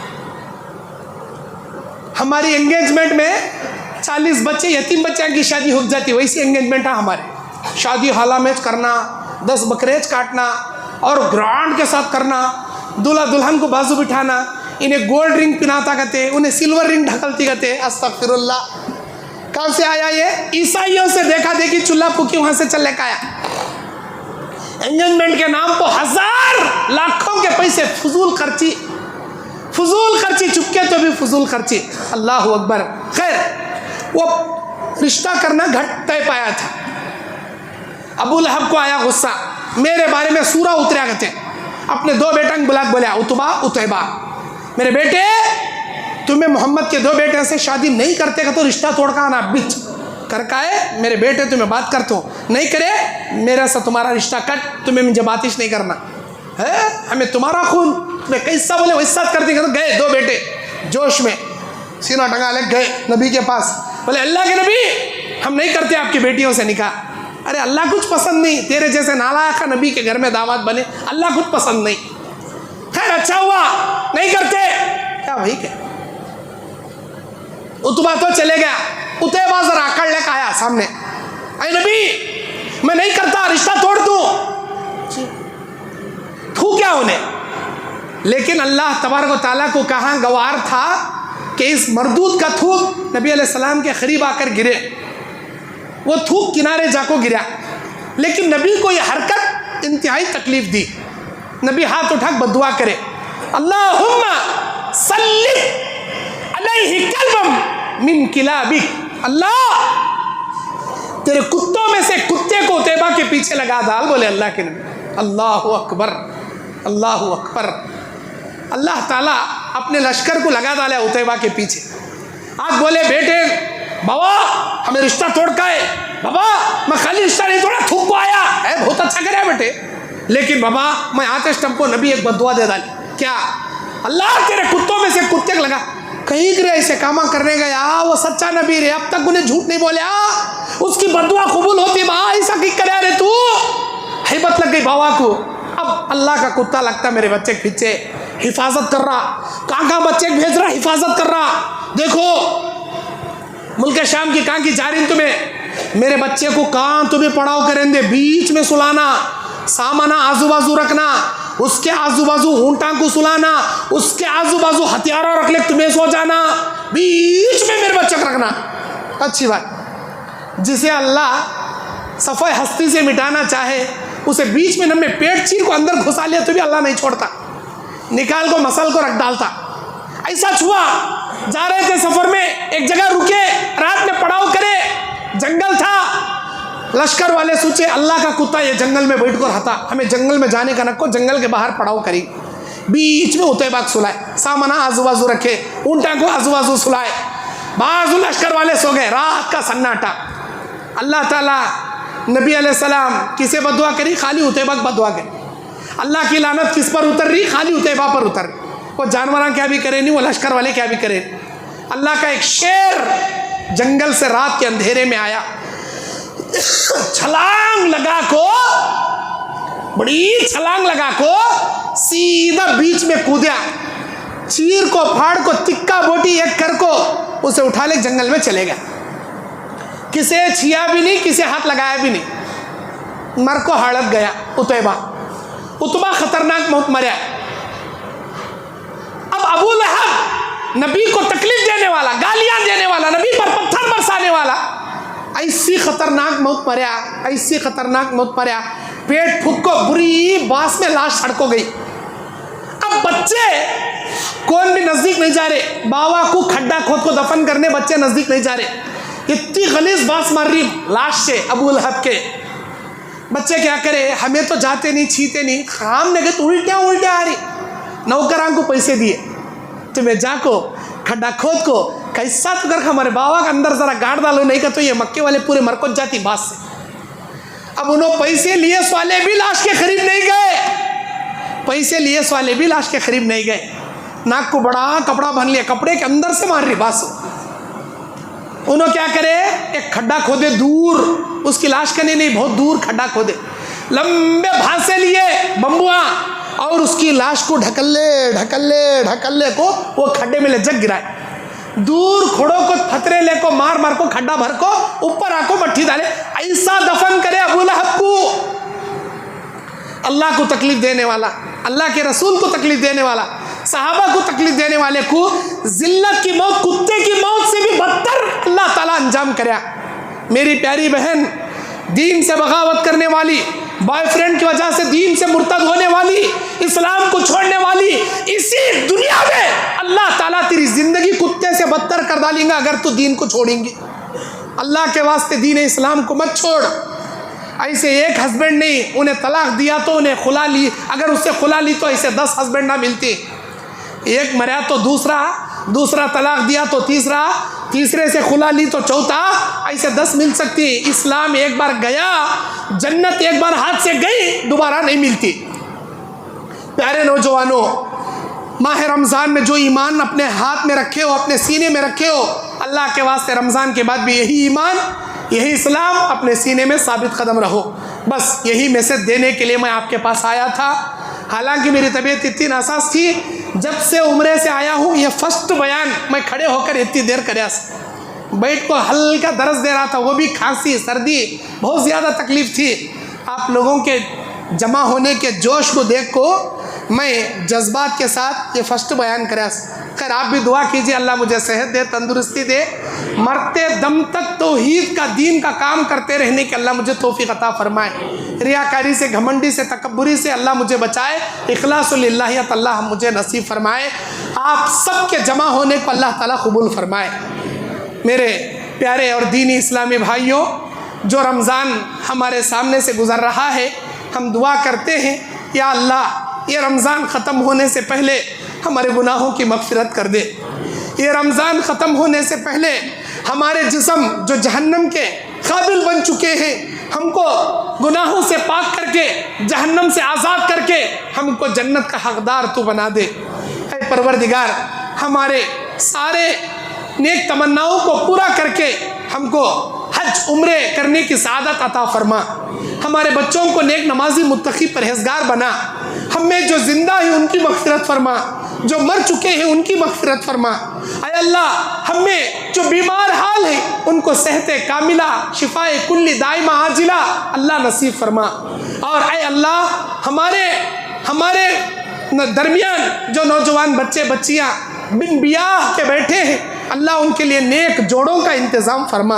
हमारी एंगेजमेंट में 40 बच्चे यतीम बच्चे की शादी हो जाती वैसी एंगेजमेंट है हमारे शादी हाला में करना 10 बकरेज काटना और ग्रांड के साथ करना दूल्हा दुल्हन को बाजू बिठाना इन्हें गोल्ड रिंग पिनाता कहते उन्हें सिल्वर रिंग ढकलती कहते अस्तगफिरुल्लाह कहाँ से आया ये ईसाइयों से देखा देखी चूल्हा फूकी वहाँ से चल लेकर आया एंगेजमेंट के नाम पर 1000 लाखों के पैसे फजूल खर्ची चुपके तो भी फजूल खर्ची अल्लाह अकबर खैर वो रिश्ता करना घट तय पाया था अबू लहब को आया गुस्सा मेरे बारे में सूरा उतरा कहते अपने 2 बेटा बुला बोला उतबा उतैबा मेरे बेटे तुम्हें मोहम्मद के 2 बेटे से शादी नहीं करते का तो रिश्ता तोड़ का आना बिच कर का है, मेरे बेटे तुम्हें बात करते हो नहीं करे मेरा से तुम्हारा रिश्ता कट, तुम्हें मुझे बातिश नहीं करना है, हमें तुम्हारा खून, तुम्हें कैसा बोले वैसा कर देंगे। तो गए 2 बेटे जोश में सीना टंगा ले गए नबी के पास, बोले अल्लाह के नबी हम नहीं करते आपकी बेटियों से निकाह। अरे अल्लाह कुछ पसंद नहीं, तेरे जैसे नालायक नबी के घर में दामाद बने, अल्लाह कुछ पसंद नहीं। खैर अच्छा हुआ नहीं करते, क्या भाई क्या। उतबा तो चले गया, उतैबा जरा आकड़ लेकर आया सामने, अरे नबी मैं नहीं करता, रिश्ता तोड़ दूं, थू क्या उन्हें। लेकिन अल्लाह तबारक व तआला को कहाँ गवार था कि इस मरदूद का थूक नबी अलैहिस्सलाम के करीब आकर गिरे, वो थूक किनारे जाको गिरा। लेकिन नबी को यह हरकत इंतहाई तकलीफ दी। नबी हाथ उठा बदुआ करे, अल्लाहुम्मा सल्लित अलैहि कल्बम मिन किलाबिक, अल्लाह तेरे कुत्तों में से कुत्ते को उतैबा के पीछे लगा डाल। बोले अल्लाह के नबी, अल्लाहु अकबर अल्लाहु अकबर। अल्लाह ताला अपने लश्कर को लगा डाला उतैबा के पीछे। आज बोले बेटे बाबा हमें रिश्ता तोड़ का है, बाबा मैं खाली रिश्ता नहीं तोड़ा, थूक को आया है, बहुत अच्छा करे बेटे, लेकिन बाबा मैं आते स्टम्प को नबी एक बदुआ दे डाली, क्या अल्लाह तेरे कुत्तों में से कुत्ते लगा कहीं गिरे ऐसे कामा करने गया, वो सच्चा नबी रे, अब तक उन्हें झूठ नहीं बोले, उसकी बदुआ कबूल होती, बा ऐसा की करे रे तू, हिम्मत लग गई बाबा को। अब अल्लाह का कुत्ता लगता मेरे बच्चे के पीछे हिफाजत कर रहा, कहाँ बच्चे भेज रहा, हिफाजत कर रहा। देखो मुल्क शाम की कहाँ की जारिन तुम्हें, मेरे बच्चे को कहाँ तुम्हें पड़ाव करेंगे, बीच में सुलाना, सामाना आजू बाजू रखना, उसके आजू बाजू ऊंटा को सुलाना, उसके आजू बाजू हथियारा रख ले, तुम्हें सो जाना, बीच में मेरे बच्चे को रखना। अच्छी बात, जिसे अल्लाह सफ़े हस्ती से मिटाना चाहे उसे बीच में नम्मे पेट चीर को अंदर घुसा लिया तो भी अल्लाह नहीं छोड़ता, निकाल को मसल को रख डालता। ऐसा हुआ, जा रहे थे सफर में, एक जगह रुके, रात में पड़ाव करे, जंगल था, लश्कर वाले सोचे अल्लाह का कुत्ता ये जंगल में बैठ कर रहता, हमें जंगल में जाने का नको, जंगल के बाहर पड़ाव करी, बीच में उतैबा सुलाए, सामाना आजू बाजू रखे, ऊंटा को आजू बाजू सुलाए, बाजू लश्कर वाले सो गए, रात का सन्नाटा। अल्लाह ताला नबी अलैहिस्सलाम किसे बदुआ करी, खाली उतैबा की बदुआ करी। अल्लाह की लानत किस पर उतर रही, खाली उतैबा पर उतर रही। वो जानवर क्या भी करे नहीं, वो लश्कर वाले क्या भी करे। अल्लाह का एक शेर जंगल से रात के अंधेरे में आया, छलांग लगा को, बड़ी छलांग लगा को सीधा बीच में कूदा, चीर को फाड़ को तिक्का बोटी एक कर को उसे उठा ले जंगल में चले गया। किसे छिया भी नहीं, किसे हाथ लगाया भी नहीं, मर को हड़प गया उतैबा। उतबा खतरनाक मौत मरा। अब अबू लहब नबी को तकलीफ देने वाला, गालियां देने वाला, नबी पर पत्थर बरसाने वाला, ऐसी खतरनाक मौत मरा, ऐसी खतरनाक मौत मरा, पेट फूक को बुरी बांस में लाश सड़को गई। अब बच्चे कौन भी नजदीक नहीं जा रहे, बाबा को खड्डा खोद को दफन करने बच्चे नजदीक नहीं जा रहे, इतनी गलीज बांस मार रही लाश से अबू लहब के। बच्चे क्या करे, हमें तो जाते नहीं, छीते नहीं, खाम ने गए तो उल्टियाँ आ रही। नौकरान को पैसे दिए, तुम्हें जाको खड्डा खोद को कैसा तो कर हमारे बाबा का अंदर जरा गाड़ डालो, नहीं का तो ये मक्के वाले पूरे मरकज जाती बात से। अब उन्होंने पैसे लिए वाले भी लाश के करीब नहीं गए, पैसे लिए वाले भी लाश के करीब नहीं गए। नाक को बड़ा कपड़ा बांध लिया, कपड़े के अंदर से मार रही बास। उन्होंने क्या करे, एक खड्डा खोदे दूर, उसकी लाश का नहीं बहुत दूर खड्डा खोदे, लंबे भांसे लिए बम्बुआ, और उसकी लाश को ढकल्ले को वो खड्डे में ले जग गिराए। दूर खोड़ों को फतरे ले को मार को खड्डा भर को ऊपर आको मट्टी डाले, ऐसा दफन करे अबू लहब को। अल्लाह को तकलीफ देने वाला, अल्लाह के रसूल को तकलीफ देने वाला, सहाबा को तकलीफ देने वाले को जिल्लत की मौत, कुत्ते की मौत से भी बदतर अल्लाह ताला अंजाम करे। मेरी प्यारी बहन, दीन से बगावत करने वाली, बॉयफ्रेंड की वजह से दीन से मुर्तद होने वाली, इस्लाम को छोड़ने वाली, इसी दुनिया में अल्लाह ताला तेरी जिंदगी कुत्ते से बदतर कर डालेंगे अगर तू दीन को छोड़ेंगी। अल्लाह के वास्ते दीन इस्लाम को मत छोड़। ऐसे एक हस्बैंड नहीं, उन्हें तलाक दिया तो उन्हें खुला ली, अगर उससे खुला ली तो ऐसे 10 हस्बैंड ना मिलते, एक मरा तो दूसरा दूसरा तलाक दिया तो तीसरा, तीसरे से खुला ली तो चौथा, ऐसे 10 मिल सकती। इस्लाम एक बार गया, जन्नत एक बार हाथ से गई, दोबारा नहीं मिलती। प्यारे नौजवानों, माह रमज़ान में जो ईमान अपने हाथ में रखे हो, अपने सीने में रखे हो, अल्लाह के वास्ते रमज़ान के बाद भी यही ईमान, यही इस्लाम अपने सीने में साबित कदम रहो। बस यही मैसेज देने के लिए मैं आपके पास आया था। हालांकि मेरी तबीयत इतनी नासाज थी, जब से उम्रे से आया हूँ, ये फर्स्ट बयान मैं खड़े होकर इतनी देर कर बैठ को हल्का दर्द दे रहा था, वो भी खांसी सर्दी, बहुत ज़्यादा तकलीफ़ थी। आप लोगों के जमा होने के जोश को देख को मैं जज्बात के साथ ये फर्स्ट बयान करा। खैर आप भी दुआ कीजिए, अल्लाह मुझे सेहत दे, तंदुरुस्ती दे, मरते दम तक तौहीद का, दीन का काम करते रहने की अल्लाह मुझे तौफीक अता फरमाए। रियाकारी से, घमंडी से, तकब्बुरी से अल्लाह मुझे बचाए। इखलासुल लिल्लाहियत अल्लाह मुझे नसीब फरमाए। आप सब के जमा होने को अल्लाह ताला कबूल फरमाए। मेरे प्यारे और दीनी इस्लामी भाइयों, जो रमज़ान हमारे सामने से गुज़र रहा है, हम दुआ करते हैं, या अल्लाह ये रमज़ान ख़त्म होने से पहले हमारे गुनाहों की मग़फ़िरत कर दे। ये रमज़ान ख़त्म होने से पहले हमारे जिस्म जो जहन्नम के काबिल बन चुके हैं, हमको गुनाहों से पाक करके, जहन्नम से आज़ाद करके हमको जन्नत का हक़दार तू बना दे। ऐ परवरदिगार, हमारे सारे नेक तमन्नाओं को पूरा करके हमको हज उम्रे करने की सआदत अता फरमा। हमारे बच्चों को नेक नमाजी मुत्तकी परहेजगार बना। हमें जो जिंदा है उनकी मग़फ़िरत फरमा, जो मर चुके हैं उनकी मग़फ़िरत फरमा। ऐ अल्लाह, हमें जो बीमार हाल है उनको सेहत कामिला, शिफाए कुल्ली दाइमा आजिला अल्लाह नसीब फरमा। और ऐ अल्लाह, हमारे दरमियान जो नौजवान बच्चे बच्चियाँ बिन बियाह के बैठे हैं, अल्लाह उनके लिए नेक जोड़ों का इंतज़ाम फरमा।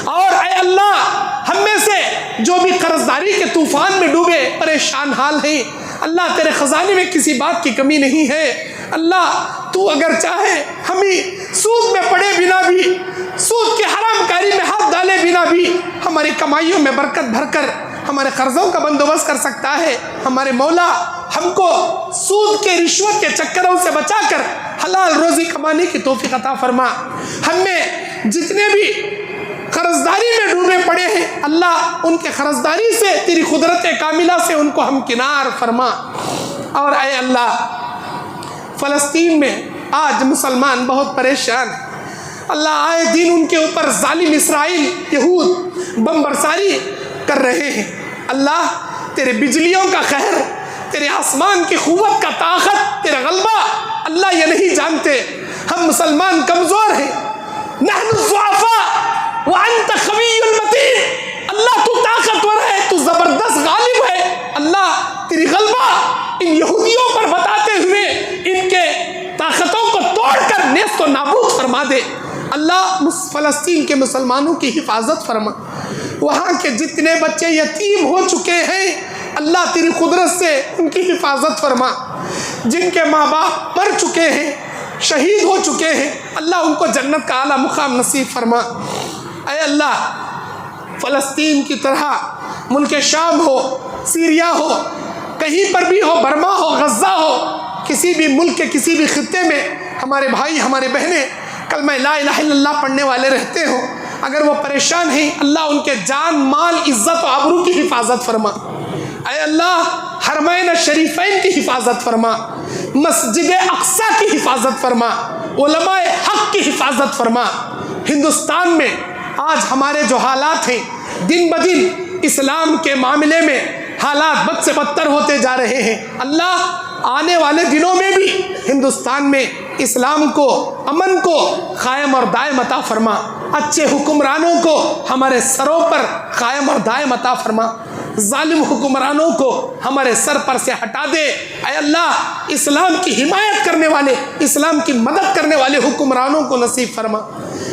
और ऐ अल्लाह, हम में से जो भी कर्जदारी के तूफ़ान में डूबे परेशान हाल हैं, अल्लाह तेरे ख़जाने में किसी बात की कमी नहीं है। अल्लाह तू अगर चाहे हमें सूद में पड़े बिना भी, सूद की हरामकारी में हाथ डाले बिना भी हमारी कमाइयों में बरकत भरकर हमारे कर्ज़ों का बंदोबस्त कर सकता है। हमारे मौला हमको सूद के, रिश्वत के चक्करों से बचाकर हलाल रोज़ी कमाने की तौफीक अता फरमा। हमें जितने भी कर्जदारी में डूबे पड़े हैं, अल्लाह उनके कर्जदारी से, तेरी कुदरत कामिला से उनको हम किनार फरमा। और ऐ अल्लाह, फ़लस्तीन में आज मुसलमान बहुत परेशान हैं। अल्लाह, आए दिन उनके ऊपर जालिम इसराइल यहूद बम बरसारी कर रहे हैं। अल्लाह, तेरे बिजलियों का कहर, तेरे आसमान की क़ुव्वत का ताकत, तेरा गलबा अल्लाह ये नहीं जानते। हम मुसलमान कमज़ोर हैं, नहनु ज़ुअफ़ा व अंत क़वियुल मतीन। अल्लाह तू ताकतवर है, तू ज़बरदस्त गालिब है। अल्लाह तेरी गलबा इन यहूदियों पर बताते हुए इनके ताकतों को तोड़कर नेस्त व नाबूद फरमा दे। अल्लाह फ़लस्तीन के मुसलमानों की हिफाजत फरमा। वहाँ के जितने बच्चे यतीम हो चुके हैं, अल्लाह तेरी कुदरत से उनकी हिफाजत फरमा। जिनके माँ बाप मर चुके हैं, शहीद हो चुके हैं, अल्लाह उनको जन्नत का आला मुकाम नसीब फरमा। ऐ अल्लाह, फ़लस्तीन की तरह मुल्क शाम हो, सीरिया हो, कहीं पर भी हो, बर्मा हो, गज़ा हो, किसी भी मुल्क के किसी भी खित्ते में हमारे भाई हमारे बहनें कलमा ला इलाहा इल्लल्लाह पढ़ने वाले रहते हो, अगर वो परेशान हैं, अल्लाह उनके जान माल इज़्ज़त व आबरू की हिफाजत फरमा। ऐ अल्लाह, हरमैन शरीफैन की हिफाजत फरमा, मस्जिद अक्सा की हिफाजत फरमा, उलमाए हक़ की हिफाजत फरमा। हिंदुस्तान में आज हमारे जो हालात हैं, दिन ब दिन इस्लाम के मामले में हालात बद से बदतर होते जा रहे हैं। अल्लाह, आने वाले दिनों में भी हिंदुस्तान में इस्लाम को, अमन को कायम और दायम अता फरमा। अच्छे हुक्मरानों को हमारे सरों पर कायम और दायम अता फरमा। जालिम हुक्मरानों को हमारे सर पर से हटा दे। ऐ अल्लाह, इस्लाम की हिमायत करने वाले, इस्लाम की मदद करने वाले हुक्मरानों को नसीब फरमा।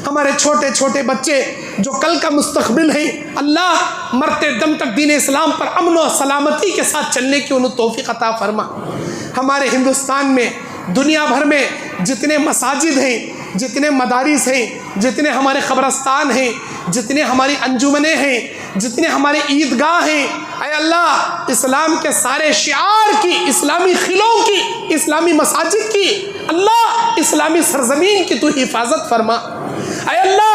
हमारे छोटे छोटे बच्चे जो कल का मुस्तकबिल हैं, अल्लाह मरते दम तक दीन इस्लाम पर अमन और सलामती के साथ चलने की उन्हें तौफीक अता फरमा। हमारे हिंदुस्तान में, दुनिया भर में जितने मसाजिद हैं, जितने मदारिस हैं, जितने हमारे क़ब्रस्तान हैं, जितने हमारी अंजुमनें हैं, जितने हमारे ईदगाह हैं, ऐ ऐ अल्लाह इस्लाम के सारे शिआर की, इस्लामी खिलों की, इस्लामी मसाजिद की, अल्लाह इस्लामी सरजमीन की तू हिफाजत फरमा। ऐ अल्लाह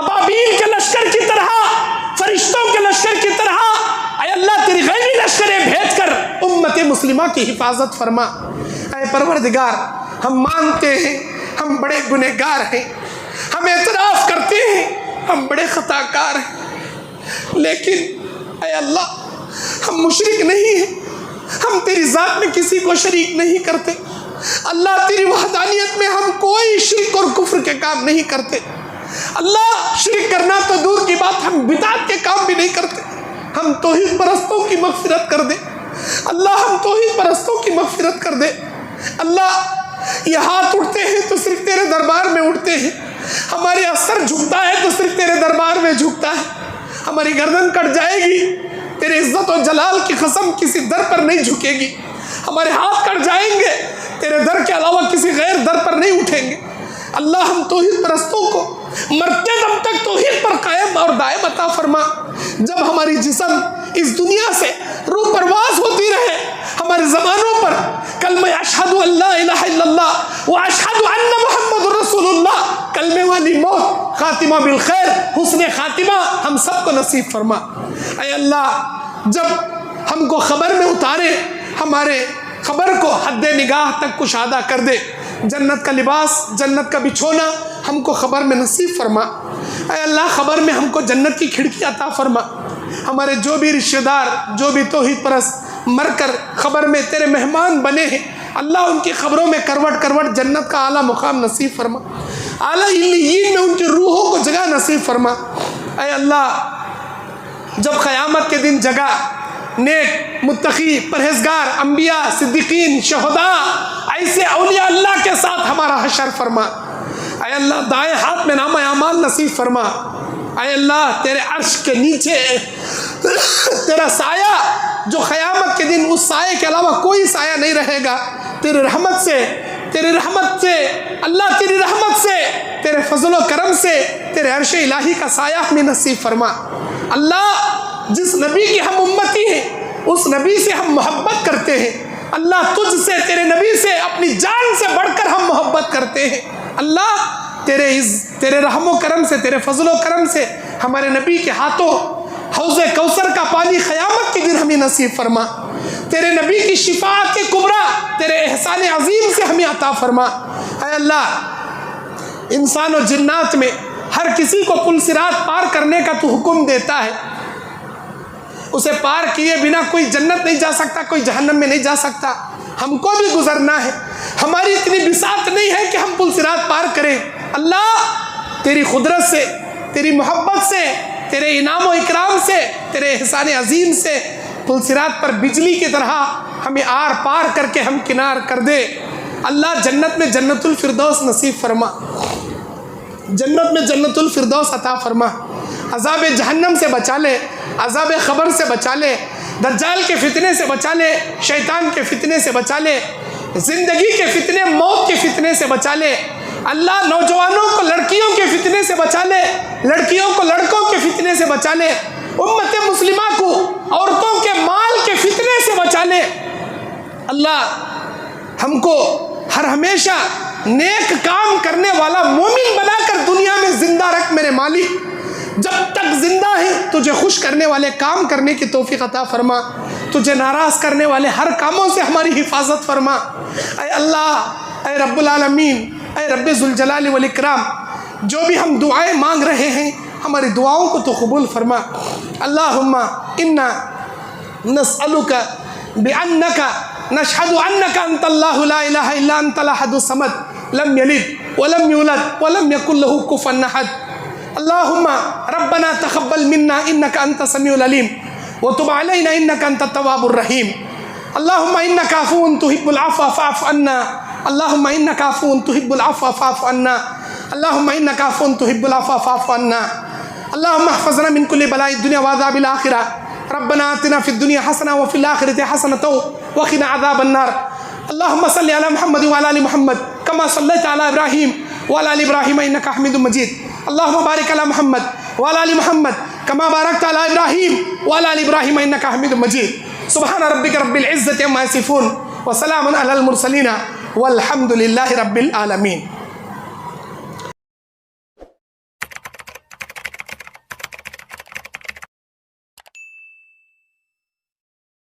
अबाबील के लश्कर की तरह, फरिश्तों के लश्कर की तरह ऐ अल्लाह तेरी गैबी लश्करें भेज कर उम्मत मुस्लिमा की हिफाजत फरमा। ऐ परवरदिगार, हम मानते हैं हम बड़े गुनहगार हैं, हम एतराफ़ करते हैं हम बड़े ख़ताकार हैं, लेकिन ऐ अल्लाह हम मुशरिक नहीं हैं, हम तेरी ज़ात में किसी को शरीक नहीं करते। अल्लाह तेरी वहदानियत में हम कोई शिर्क और कुफ्र के काम नहीं करते। अल्लाह शिर्क करना तो दूर की बात, हम बिदात के काम भी नहीं करते। हम तौहीद परस्तों की मग़फ़िरत कर दे अल्लाह, हम तौहीद परस्तों की मग़फ़िरत कर दे अल्लाह। ये हाथ उठते हैं तो सिर्फ तेरे दरबार में उठते हैं, हमारे असर झुकता है तो सिर्फ तेरे दरबार में झुकता है। हमारी गर्दन कट जाएगी, तेरे इज़्ज़त और जलाल की कसम किसी दर पर नहीं झुकेगी। हमारे हाथ कट जाएंगे, तेरे दर के अलावा किसी गैर दर पर नहीं उठेंगे। अल्लाह हम तौहीद परस्तों को मरते दम तक तौहीद पर कायम और दायम अता फरमा। जब हमारी जिस्म इस दुनिया से रूह परवास होती रहे, हमारे ज़बानों पर कलमे अशहदु अल्ला इलाहा इल्लल्लाह व अशहदु अन्ना मुहम्मदुर रसूलुल्लाह, कलमे वाली मौत, खातिमा बिल खैर, हुस्न खातिमा हम सबको नसीब फरमा। ऐ अल्लाह जब हमको ख़बर में उतारे, हमारे ख़बर को हद्दे निगाह तक कुशादा कर दे। जन्नत का लिबास, जन्नत का बिछोना हमको ख़बर में नसीब फरमा। ऐ अल्लाह ख़बर में हमको जन्नत की खिड़की अता फरमा। हमारे जो भी रिश्तेदार, जो भी तौहीद परस्त मर कर ख़बर में तेरे मेहमान बने हैं, अल्लाह उनकी ख़बरों में करवट करवट जन्नत का आला मुकाम नसीब फरमा। आला इल्लियीन में उनकी रूहों को जगह नसीब फरमा। ऐ अल्लाह जब क़यामत के दिन जगह नेक, मुत्तकी, परहेजगार, अम्बिया, सिद्दीकीन, शहदा, ऐसे औलिया अल्लाह के साथ हमारा हशर फरमा। ऐ अल्लाह दाएं हाथ में नामा अमाल नसीब फरमा। ऐ अल्लाह तेरे अर्श के नीचे तेरा साया, जो क़यामत के दिन उस साये के अलावा कोई साया नहीं रहेगा, तेरी रहमत से, तेरी रहमत से अल्लाह, तेरी रहमत से, तेरे फजल व करम से तेरे अर्श इलाही का साया हमें नसीब फरमा। अल्लाह जिस नबी की हम उम्मती हैं, उस नबी से हम मोहब्बत करते हैं। अल्लाह तुझसे, तेरे नबी से, अपनी जान से बढ़कर हम मोहब्बत करते हैं। अल्लाह तेरे रहमो करम से, तेरे फजलो करम से हमारे नबी के हाथों हौज़े कौसर का पानी क़यामत के दिन हमें नसीब फरमा। तेरे नबी की शिफाअत के कुबरा, तेरे एहसान अजीम से हमें अता फरमा। ऐ अल्लाह इंसान और जिन्नात में हर किसी को पुल सिरात पार करने का तू हुक्म देता है। उसे पार किए बिना कोई जन्नत नहीं जा सकता, कोई जहन्नम में नहीं जा सकता। हमको भी गुजरना है, हमारी इतनी बिसात नहीं है कि हम पुल सिरात पार करें। अल्लाह तेरी खुदरत से, तेरी मोहब्बत से, तेरे इनाम व इकराम से, तेरे एहसान अजीम से पुल सिरात पर बिजली की तरह हमें आर पार करके हम किनार कर दे। अल्लाह जन्नत में जन्नतुल फिरदौस नसीब फरमा, जन्नत में जन्नतुल फिरदौस अता फरमा। अज़ाब जहन्नम से बचा ले, अज़ाब ख़बर से बचा ले, दज्जाल के फितने से बचा ले, शैतान के फितने से बचा ले, ज़िंदगी के फितने, मौत के फितने से बचा ले। अल्लाह नौजवानों को लड़कियों के फितने से बचा ले, लड़कियों को लड़कों के फितने से बचा ले, उम्मत मुस्लिमा को औरतों के माल के फितने से बचा ले। अल्लाह हमको हर हमेशा नेक काम करने वाला मोमिन बनाकर दुनिया में ज़िंदा रख मेरे मालिक। जब तक जिंदा है तुझे खुश करने वाले काम करने की तौफीक अता फरमा, तुझे नाराज़ करने वाले हर कामों से हमारी हिफाजत फरमा। ऐ अल्लाह, ऐ रब्बुल आलमीन, ऐ रब्बे ज़ुल जलाल वल इकराम, जो भी हम दुआएं मांग रहे हैं हमारी दुआओं को तो कबूल फरमा। अल्लाहुम्मा इन्ना नस्अलुका बिअन्नका नशहदु अन्नका अंतल्लाहु ला इलाहा इल्ला अंतल अहदुस समद लम यलिद वलम यूलद वलम यकुल लहू कुफुवन अहद। अल्लाहुम्मा रब्बना तक़ब्बल मिन्ना इन्नका अंत समीउल अलीम व तुब अलैना इन्नका अंत तव्वाबुर रहीम। अल्लाहुम्मा इन्नका अफ़ुव्वुन तुहिब्बुल अफ़्व फ़अफ़ु अन्ना। अल्लाहुम्मा इन्नका अफ़ुव्वुन तुहिब्बुल अफ़्व फ़अफ़ु अन्ना। अल्लाहुम्मा इन्नका अफ़ुव्वुन तुहिब्बुल अफ़्व फ़अफ़ु अन्ना। अल्लाहुम्मा अहफ़ज़ना मिन कुल्लि बलाइ दुनिया व अज़ाबिल आखिरा। रब्बना आतिना फ़िद दुनिया हसना व फ़िल आखिरति हसनतन व क़िना अज़ाबन नार। अल्लाहुम्मा सल्लि अला मुहम्मद व अला आलि मुहम्मद कमा सल्लैता अला इब्राहीम व अला आलि इब्राहीम इन्नका हमीदुम मजीद। अल्लाहुम्मा बारिक अला मुहम्मद व अला आलि मुहम्मद कमा बारकता अला इब्राहीम व अला आलि इब्राहीम इन्नका हमीदुम मजीद। सुब्हान रब्बिका रब्बिल इज्जति अम्मा यसिफून व सलामुन अलल मुरसलीन वल्हम्दुलिल्लाहि रब्बिल आलमीन।